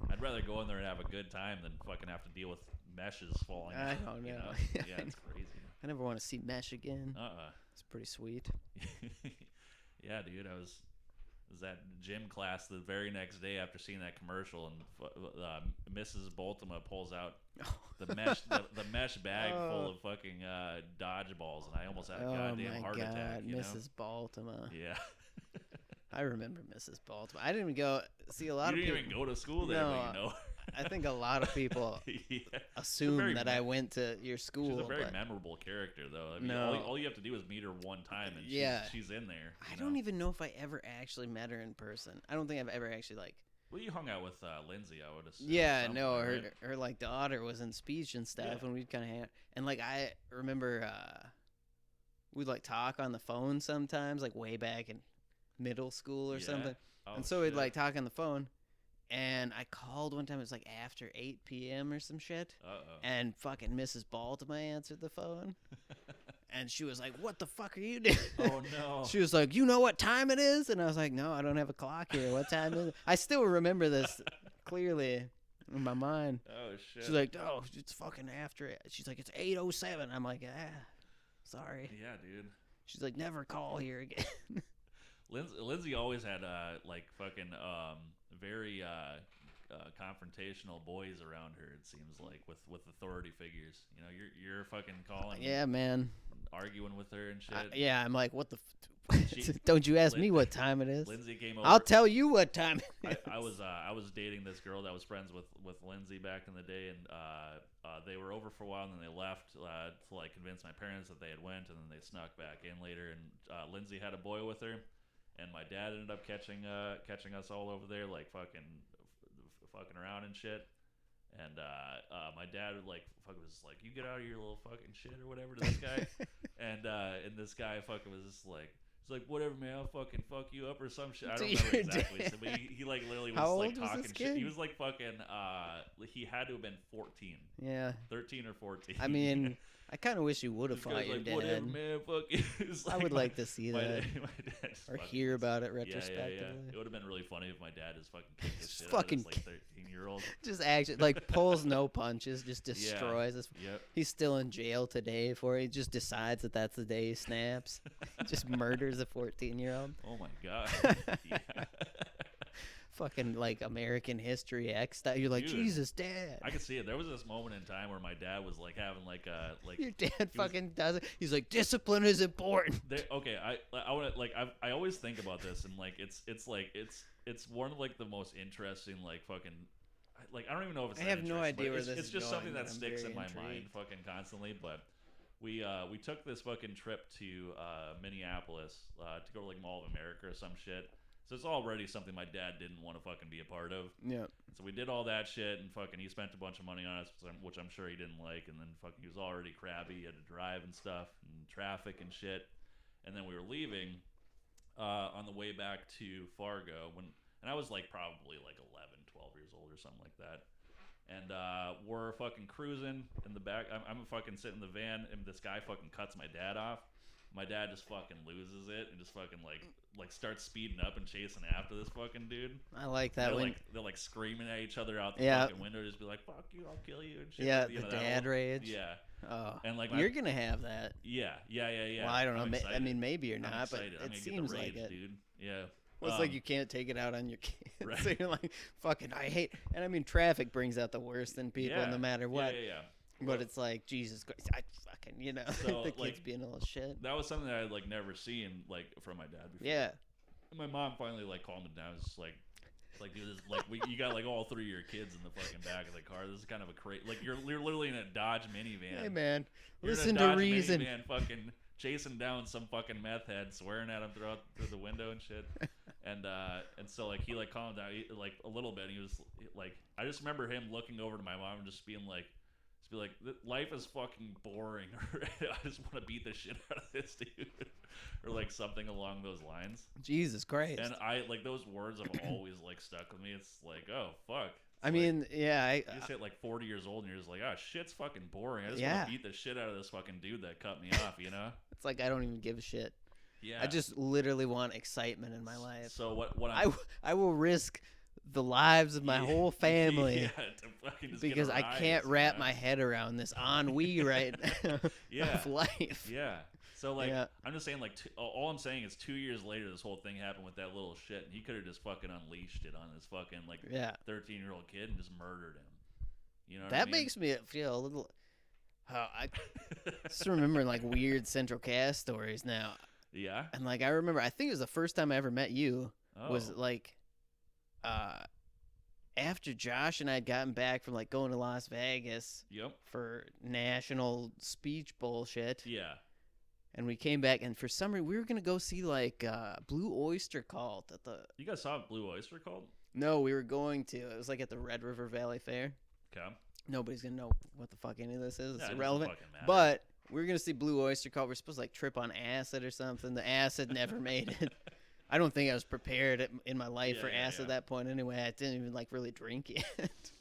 I'd rather go in there and have a good time than fucking have to deal with meshes falling I out. don't you know. Yeah, it's crazy. I never want to see mesh again. Uh-uh. It's pretty sweet. Yeah, dude. I was at gym class the very next day after seeing that commercial, and Mrs. Baltima pulls out the mesh bag full of fucking dodgeballs, and I almost had a goddamn heart attack. You Mrs. Baltima. know? Yeah. I remember Mrs. Baltima. I didn't even go see a lot You of didn't people. even go to school there, No, but you know. I think a lot of people Yeah. assume very that I went to your school. She's a very but memorable character, though. I mean, No. all you have to do is meet her one time, and Yeah. she's in there. I you don't know? even know if I ever actually met her in person. I don't think I've ever actually like. Well, you hung out with Lindsay, I would assume. Yeah, at some no, point, her right? her like daughter was in speech and stuff, Yeah. and we'd kind of hang out. And like I remember, we'd like talk on the phone sometimes, like way back in middle school or Yeah. something. Oh, And so we'd shit. like talk on the phone, and I called one time. It was like after 8 p.m. or some shit, Uh-oh. and fucking Mrs. Baltimore answered the phone, and she was like, "What the fuck are you doing?" Oh, no. She was like, "You know what time it is?" And I was like, "No, I don't have a clock here. What time is it?" I still remember this clearly in my mind. Oh, shit. She's like, "Oh, it's fucking after it." She's like, "It's 8:07." I'm like, sorry." Yeah, dude. She's like, "Never call here again." Lindsay always had like fucking very confrontational boys around her. It seems like with authority figures. You know, you're fucking calling, Yeah, man. arguing with her and shit. Yeah, I'm like, "What the? She- Don't you ask me what time it is? Lindsay came over. I'll tell you what time it is." I was dating this girl that was friends with Lindsay back in the day, and they were over for a while, and then they left to like convince my parents that they had went, and then they snuck back in later. And Lindsay had a boy with her, and my dad ended up catching us all over there, like fucking around and shit. And my dad was like, "You get out of your little fucking shit or whatever" to this guy, and this guy fucking was just like. He's like, "Whatever, man, I'll fucking fuck you up or some shit." I don't remember Your exactly. dad. So, but he like literally was How like old was talking this shit. kid? He was like fucking he had to have been 14. Yeah. 13 or 14. I mean, I kind of wish you would have This guy's fought your like, dad. "Whatever, man, fuck you." It's I would like to see my that. dad- my dad just Or fucking hear was- about it Yeah, retrospectively. It would have been really funny if my dad just fucking kicked his shit Fucking out of this like 13-year-old. Just actually, like, pulls no punches, just destroys us. Yep. He's still in jail today for it. He just decides that that's the day he snaps. Just murders a 14-year-old. Oh my god. Yeah. Fucking, like, American History X style. You're like, Dude, Jesus, Dad. I could see it. There was this moment in time where my dad was like having like Your dad was- fucking does it. He's like, discipline is important. okay, I want to like I always think about this, and like it's one of like the most interesting like fucking like I don't even know if it's I that have no interesting, but idea where it's, this it's is just going, something but that I'm sticks very in my mind intrigued. fucking constantly. But we took this fucking trip to Minneapolis to go to like Mall of America or some shit. So it's already something my dad didn't want to fucking be a part of. Yeah. So we did all that shit, and fucking he spent a bunch of money on us, which I'm sure he didn't like. And then fucking he was already crabby, he had to drive and stuff, and traffic and shit. And then we were leaving on the way back to Fargo and I was like probably like 11, 12 years old or something like that. And we're fucking cruising in the back. I'm fucking sitting in the van, and this guy fucking cuts my dad off. My dad just fucking loses it and just fucking like starts speeding up and chasing after this fucking dude. I like that They're one. they're like screaming at each other out the Yeah. fucking window, just be like, "Fuck you, I'll kill you," and shit. Yeah, You the know, that dad whole- rage. Yeah, Oh, and like you're gonna have that. yeah. Well, I don't know. I'm I excited. mean, maybe you're I'm not, but excited. I'm it gonna seems get the like rage, it. dude. Yeah. Well, it's like you can't take it out on your kids. Right. So you're like, fucking, I hate. And I mean, traffic brings out the worst in people, Yeah. no matter what. Yeah. But it's like, Jesus Christ, I fucking, So, the kids like, being a little shit. That was something that I'd like never seen like from my dad before. Yeah. My mom finally like calmed it down. It's just like, Like, dude, this, like you got like all 3 of your kids in the fucking back of the car. This is kind of a crazy. Like you're literally in a Dodge minivan. Hey man, You're listen in a to Dodge reason. Minivan, fucking chasing down some fucking meth head, swearing at him through the window and shit. And so like he like calmed down like a little bit. And he was like, I just remember him looking over to my mom and just being like. Be like, life is fucking boring, or I just want to beat the shit out of this dude, or like something along those lines. Jesus Christ. And I like those words have always like stuck with me. It's like, oh fuck. It's I mean, yeah, you just hit like 40 years old and you're just like, oh shit's fucking boring. I just want to beat the shit out of this fucking dude that cut me off, you know? it's like I don't even give a shit. Yeah. I just literally want excitement in my life. So what I will risk the lives of my whole family to fucking just because get a I rise, can't you wrap know? my head around this ennui right now of life. Yeah. So like, I'm just saying, like, all I'm saying is 2 years later, this whole thing happened with that little shit, and he could have just fucking unleashed it on this fucking like 13-year-old kid and just murdered him. You know what I mean? Makes me feel a little. I just remembering like weird Central Cast stories now, Yeah. and like I remember, I think it was the first time I ever met you. Was like, after Josh and I had gotten back from like going to Las Vegas. Yep. For national speech bullshit. Yeah. And we came back, and for some reason, we were going to go see, like, Blue Oyster Cult at the... You guys saw Blue Oyster Cult? No, we were going to. It was, like, at the Red River Valley Fair. Okay. Nobody's going to know what the fuck any of this is. It's Yeah, irrelevant. But we were going to see Blue Oyster Cult. We're supposed to, like, trip on acid or something. The acid never made it. I don't think I was prepared in my life for acid at that point anyway. I didn't even, like, really drink it.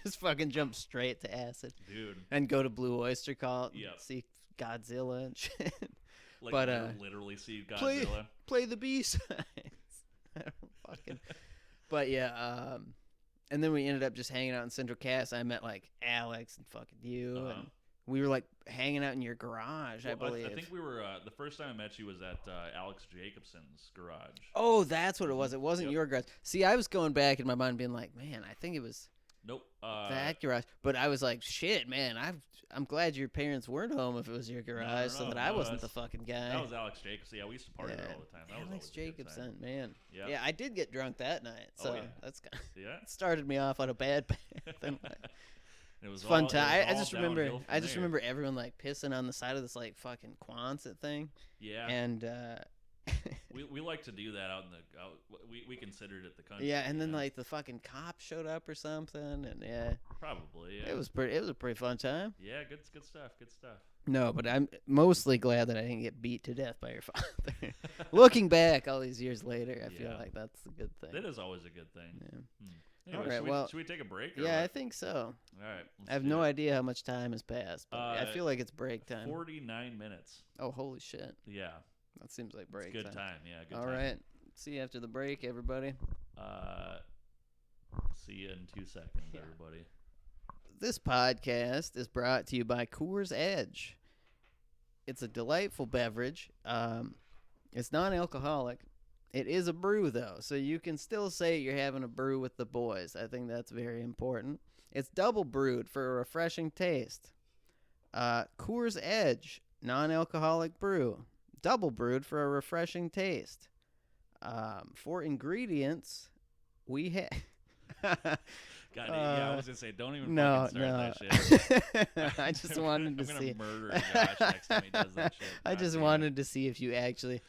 Just fucking jump straight to acid. Dude. And go to Blue Oyster Cult. Yep. See Godzilla and shit. Like, but literally see Godzilla. Play the B sides. I don't fucking. But yeah, and then we ended up just hanging out in Central Cast. I met like Alex and fucking you, and we were like hanging out in your garage. I believe. I think we were the first time I met you was at Alex Jacobson's garage. Oh, that's what it was. It wasn't your garage. See, I was going back in my mind, being like, man, I think it was. Nope. That garage. But I was like, shit, man, I'm glad your parents weren't home if it was your garage, so that I wasn't the fucking guy. That was Alex Jacobson. Yeah, we used to party there all the time. That Alex was Jacobson, man. Yeah. Yeah, I did get drunk that night, so that's kind of, yeah. it started me off on a bad path. It was fun all, time. I just remember everyone like pissing on the side of this like fucking Quonset thing. Yeah. And we like to do that out in the we considered it the country. Yeah, and then like the fucking cops showed up or something, and probably. Yeah. It was a pretty fun time. Yeah, good stuff. Good stuff. No, but I'm mostly glad that I didn't get beat to death by your father. Looking back all these years later, I feel like that's a good thing. That is always a good thing. Yeah. Anyway, all right, should we take a break? Yeah, I think so. All right. I have no idea how much time has passed, but I feel like it's break time. 49 minutes. Oh, holy shit. Yeah. That seems like break it's good time. Yeah, good time. All right. See you after the break, everybody. See you in 2 seconds, everybody. This podcast is brought to you by Coors Edge. It's a delightful beverage. It's non-alcoholic. It is a brew, though, so you can still say you're having a brew with the boys. I think that's very important. It's double brewed for a refreshing taste. Coors Edge, non-alcoholic brew. Double brewed for a refreshing taste. For ingredients, we have... God, I was gonna say, don't even fucking start that shit. I just wanted to see. I'm gonna murder Josh next time he does that shit. I just wanted to see if you actually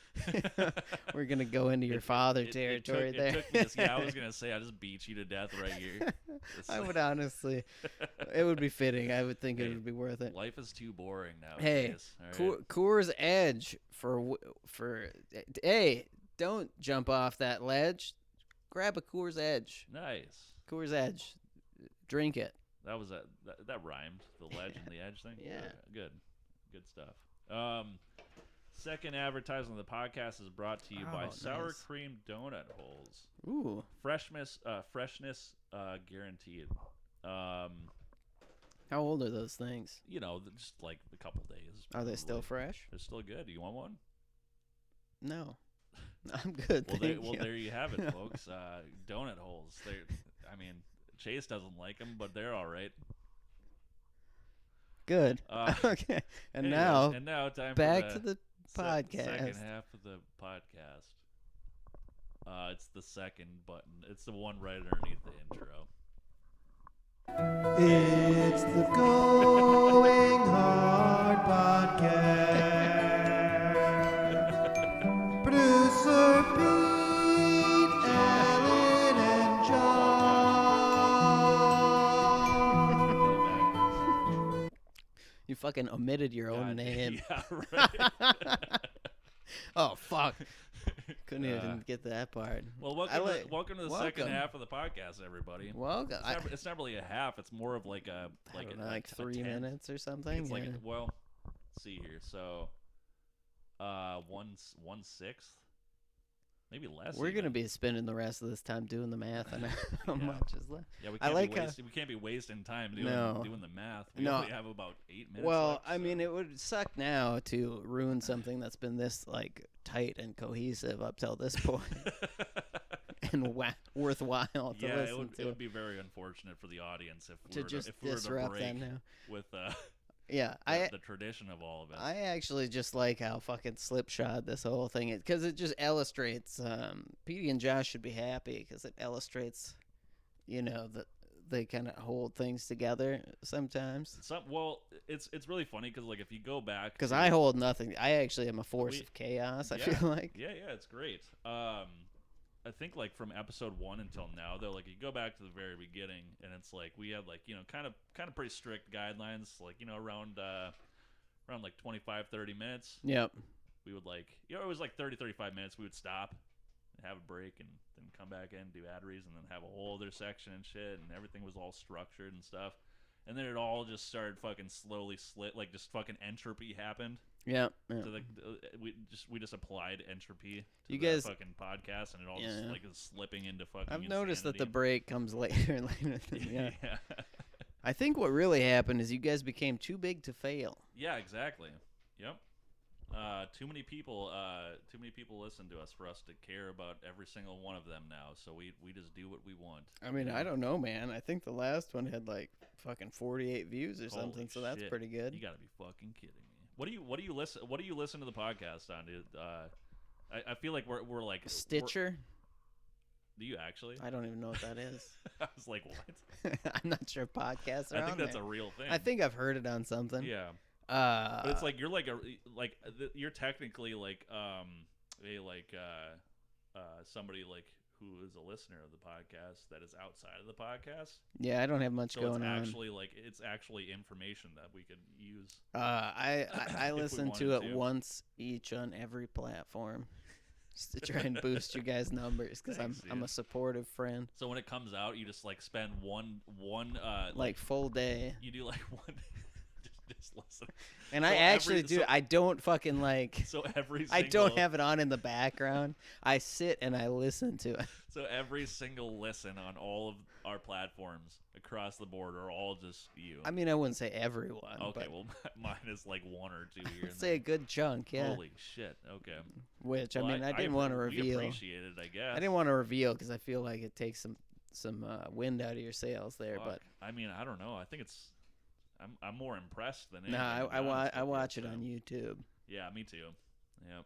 were gonna go into your father territory there. I was gonna say I just beat you to death right here. I would honestly, it would be fitting. I would think it would be worth it. Life is too boring now. Hey, Coors Edge for hey, don't jump off that ledge. Grab a Coors Edge. Nice. Coors Edge. Drink it. That was that rhymed. The ledge and the edge thing. Yeah. Good stuff. Second advertisement of the podcast is brought to you by Sour Cream Donut Holes. Ooh. Freshness guaranteed. How old are those things? You know, just like a couple days. Are they still fresh? They're still good. Do you want one? No. I'm good. There you have it, folks. Donut holes. I mean, Chase doesn't like them, but they're all right. Good. Okay. And now time back for to the podcast. Second half of the podcast. It's the second button. It's the one right underneath the intro. It's the Going Hard Podcast. Producer Pete, Alan, and John. You fucking omitted your own God, name. Yeah, right. Oh, fuck. Couldn't even get that part. Well, welcome to the second half of the podcast, everybody. Welcome. It's not really a half. It's more of like a I don't know, like a 3 10th. minutes or something. It's like yeah. well, let's see here. So, 1/6, maybe less. We're even. gonna be spending the rest of this time doing the math on how Yeah. much is left. Yeah, we I can't like be how- we can't be wasting time doing the math. We No. only have about 8 minutes. Well, left, I so. mean, it would suck now to ruin something that's been this like tight and cohesive up till this point and worthwhile to yeah, listen it to. would be very unfortunate for the audience if To we were just if we were to disrupt break that now. with Yeah, the tradition of all of it. I actually just like how fucking slipshod this whole thing is because it just illustrates. Petey and Josh should be happy because it illustrates, that they kind of hold things together sometimes. It's really funny because like if you go back, Because I hold nothing. I actually am a force We- of chaos. I yeah, feel like. yeah, it's great. I think like from episode 1 until now, though, like you go back to the very beginning, and it's like we had like kind of pretty strict guidelines, like around like 25-30 minutes. Yep. We would like it was like 30-35 minutes. We would stop, and have a break, and then come back in, do ad reads, and then have a whole other section and shit, and everything was all structured and stuff. And then it all just started fucking slowly like just fucking entropy happened. Yep. So like we just applied entropy to You the guys- fucking podcast, and it all just Yeah. like is slipping into fucking. I've noticed that the insanity. break comes later and later. Yeah. yeah. I think what really happened is you guys became too big to fail. Yeah, exactly. Yep. Too many people listen to us for us to care about every single one of them now. So we just do what we want. I mean, I don't know, man. I think the last one had like fucking 48 views or Holy something, so that's shit. pretty good. You gotta be fucking kidding me. What do you listen to the podcast on, dude? I feel like we're like Stitcher? Do you actually? I don't even know what that is. I was like, what? I'm not sure podcasts are I think on that's there. a real thing. I think I've heard it on something. Yeah. But But it's like you're you're technically like somebody like who is a listener of the podcast that is outside of the podcast. yeah, I don't have much So going it's actually information that we could use. on. I if we listen to wanted it to. once each on every platform, just to try and boost you guys' numbers because I'm Thanks, dude. a supportive friend. So when it comes out, you just like spend one Like full day. you do like one just listen. And So I actually every- do. so- I don't fucking like. So every I don't single- have it on in the background. I sit and I listen to it. So every single listen on all of our platforms across the board are all just you. I mean, I wouldn't say everyone. Okay, but well, mine is like 1 or 2 here. I'd say a good chunk, yeah. Holy shit! Okay. Which Well, I mean, I didn't want to we reveal. appreciate it, I guess. I didn't want to reveal because I feel like it takes some wind out of your sails there. Fuck. But I mean, I don't know. I think it's. I'm more impressed than no, anything. to be I honest with you, watch it so. on YouTube. Yeah, me too. Yep.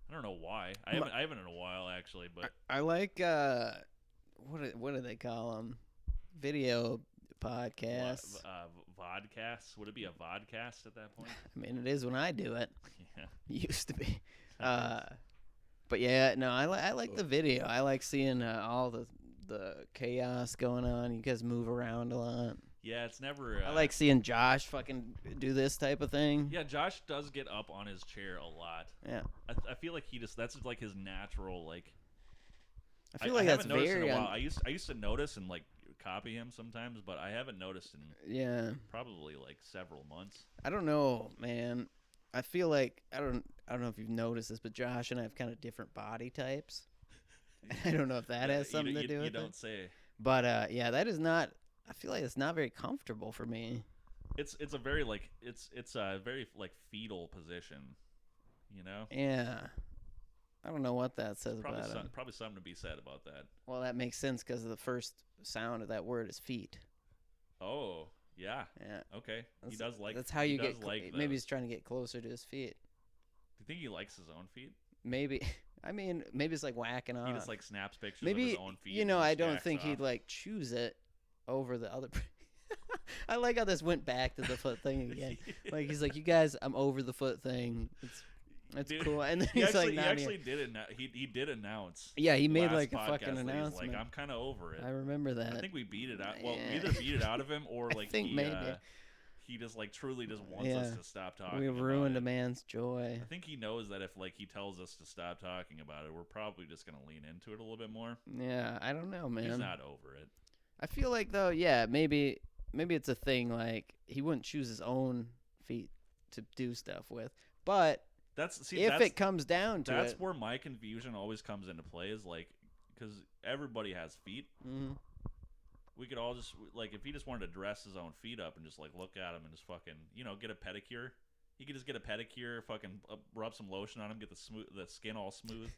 I don't know why. I haven't in a while actually, but I like what do they call them? Video podcasts. vodcast. Would it be a vodcast at that point? I mean, it is when I do it. Yeah. Used to be. But yeah, no, I like the video. I like seeing all the chaos going on. You guys move around a lot. Yeah, it's never. I like seeing Josh fucking do this type of thing. Yeah, Josh does get up on his chair a lot. Yeah. I feel like that's like his natural like. I feel like that's haven't noticed very. in a while. I used to notice and like copy him sometimes, but I haven't noticed in Yeah. probably like several months. I don't know, man. I feel like I don't know if you've noticed this, but Josh and I have kind of different body types. I don't know if that has something to do with You it. don't say. But yeah, that is not. I feel like it's not very comfortable for me. It's a very like it's a very like fetal position, you know. Yeah. I don't know what that says about it. Probably something to be said about that. Well, that makes sense because the first sound of that word is feet. Oh yeah. Yeah. Okay. He does like. That's how you he get. does like Maybe those. he's trying to get closer to his feet. Do you think he likes his own feet? Maybe. I mean, maybe it's like whacking off. He just like snaps pictures of maybe his own feet. you and know, just I don't jacks think off. he'd like choose it over the other. I like how this went back to the foot thing again. Like he's like, you guys, I'm over the foot thing. It's Dude, cool. And then he he's actually, like, he not actually here. did he did announce. Yeah, he made last like a podcast fucking that announcement. He's like, I'm kind of over it. I remember that. I think we beat it out. Well, Yeah. we either beat it out of him or I like think maybe. he just like truly just wants us Yeah. to stop talking. We about ruined it. a man's joy. I think he knows that if like he tells us to stop talking about it, we're probably just gonna lean into it a little bit more. Yeah, I don't know, man. He's not over it. I feel like though, yeah, maybe it's a thing like he wouldn't choose his own feet to do stuff with. But if it comes down to that's it, where my confusion always comes into play is like because everybody has feet. mhm. We could all just like if he just wanted to dress his own feet up and just like look at him and just fucking get a pedicure. He could just get a pedicure, fucking rub some lotion on him, get the skin all smooth,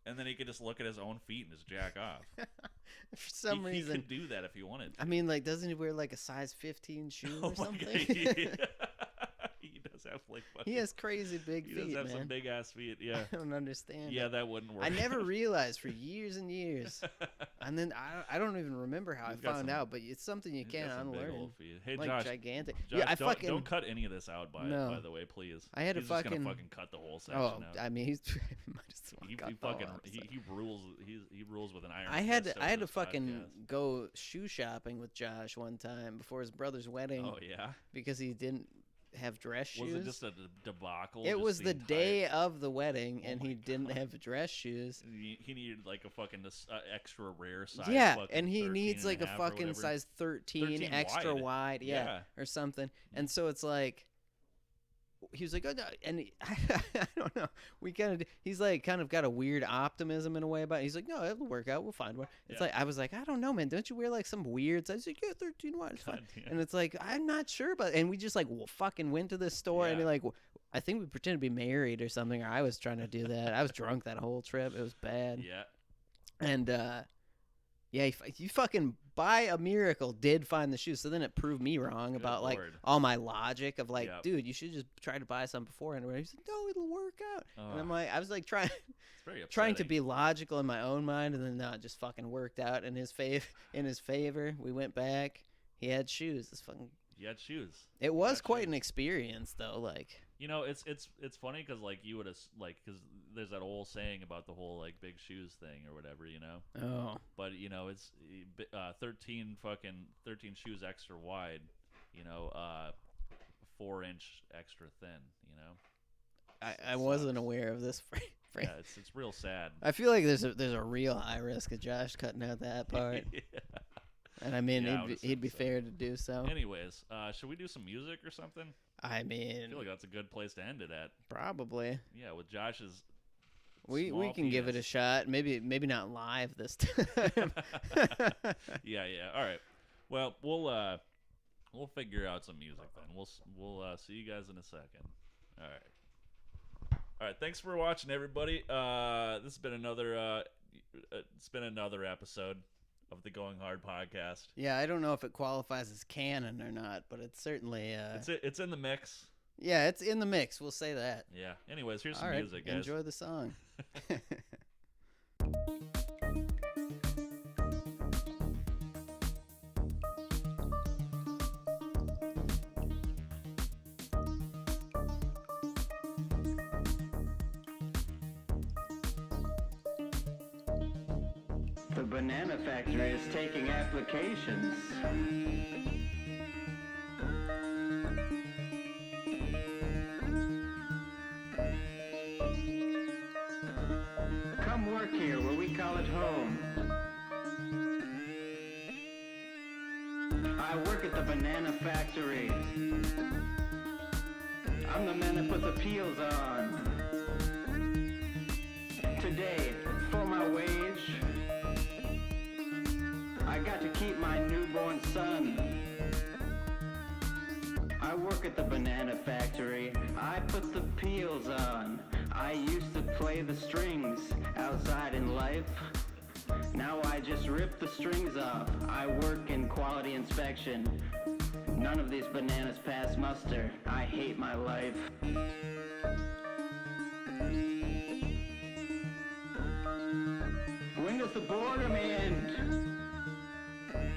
and then he could just look at his own feet and just jack off. For some he reason, could do that if he wanted to. I mean, like, doesn't he wear like a size 15 shoe Oh or my something? God, he does have like fucking, He has crazy big he feet, does have man. some big ass feet. Yeah, I don't understand. yeah, it. that wouldn't work. I never realized for years and years, and then I don't even remember how He's I got found some- out. But it's something you He's can't got some big unlearn. old feet. Hey, Like Josh, gigantic. Josh, Yeah, I don't cut any of this out, by No. the way, please. I had to He's just fucking- gonna fucking cut the whole section Oh, out. I mean, he's might as well He cut the fucking whole episode. he rules. He rules with an iron. I had fist to, over I had to this fucking podcast. go shoe shopping with Josh one time before his brother's wedding Oh yeah. because he didn't have dress shoes. Was it just a debacle? It just was the entire- day of the wedding, Oh and my he didn't God. have dress shoes. He needed like a fucking extra rare size. Yeah, fucking and he 13 needs and like a half or fucking whatever. size 13 13 extra wide. wide, Yeah. or something. And so it's like, he was like, oh no, and I don't know. We he's like kind of got a weird optimism in a way about it. He's like, no, it'll work out. We'll find one. It's Yeah. like I was like, I don't know, man. Don't you wear like some weird size? He's like, yeah, 13 wide. It's fine. God damn. And it's like I'm not sure, but and we just like fucking went to this store and Yeah. like I think we pretended to be married or something, or I was trying to do that. I was drunk that whole trip. It was bad. Yeah. And yeah, you fucking by a miracle did find the shoes. So then it proved me wrong Good about like Lord. all my logic of like, Yep. dude, you should just try to buy some beforehand. And he's like, no, it'll work out. And I'm Ugh. like, I was like It's very trying to upsetting. be logical in my own mind, and then no, it just fucking worked out in his favor. We went back. He had shoes. It's fucking. You had shoes. It was Got quite shoes. an experience though. Like. You know, it's funny because like you would have like because there's that old saying about the whole like big shoes thing or whatever, you know. Oh. But you know, it's 13 shoes extra wide, you know, 4-inch extra thin, you know. I wasn't aware of this phrase. Yeah, it's real sad. I feel like there's a real high risk of Josh cutting out that part. Yeah. And I mean, Yeah, I would he'd be assume so. fair to do so. Anyways, should we do some music or something? I I mean, feel like that's a good place to end it at. probably. Yeah, with Josh's. We small can give it a penis. shot. Maybe not live this time. Yeah. All right. Well, we'll figure out some music then. We'll see you guys in a second. All right. Thanks for watching, everybody. This has been another. It's been another episode of the Going Hard podcast. Yeah, I don't know if it qualifies as canon or not, but it's certainly. It's in the mix. Yeah, it's in the mix. We'll say that. Yeah. Anyways, here's All some right, music, guys. enjoy the song. The banana factory is taking applications. Come work here where we call it home. I work at the banana factory. I'm the man that puts the peels on. Today, for my wage, I got to keep my newborn son. I work at the banana factory. I put the peels on. I used to play the strings outside in life. Now I just rip the strings off. I work in quality inspection. None of these bananas pass muster. I hate my life. does the boredom end?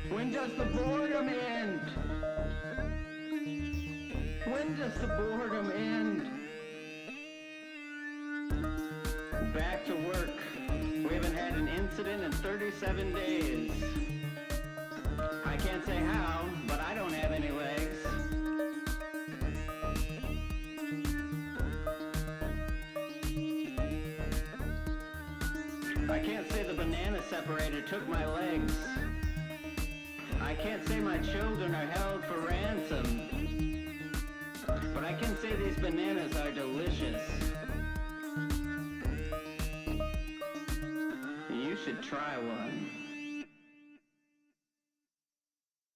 When does the boredom end? When does the boredom end? Back to work. We haven't had an incident in 37 days. I can't say how, but I don't have any legs. I can't say the banana separator took my legs. I can't say my children are held for ransom. But I can say these bananas are delicious. You should try one.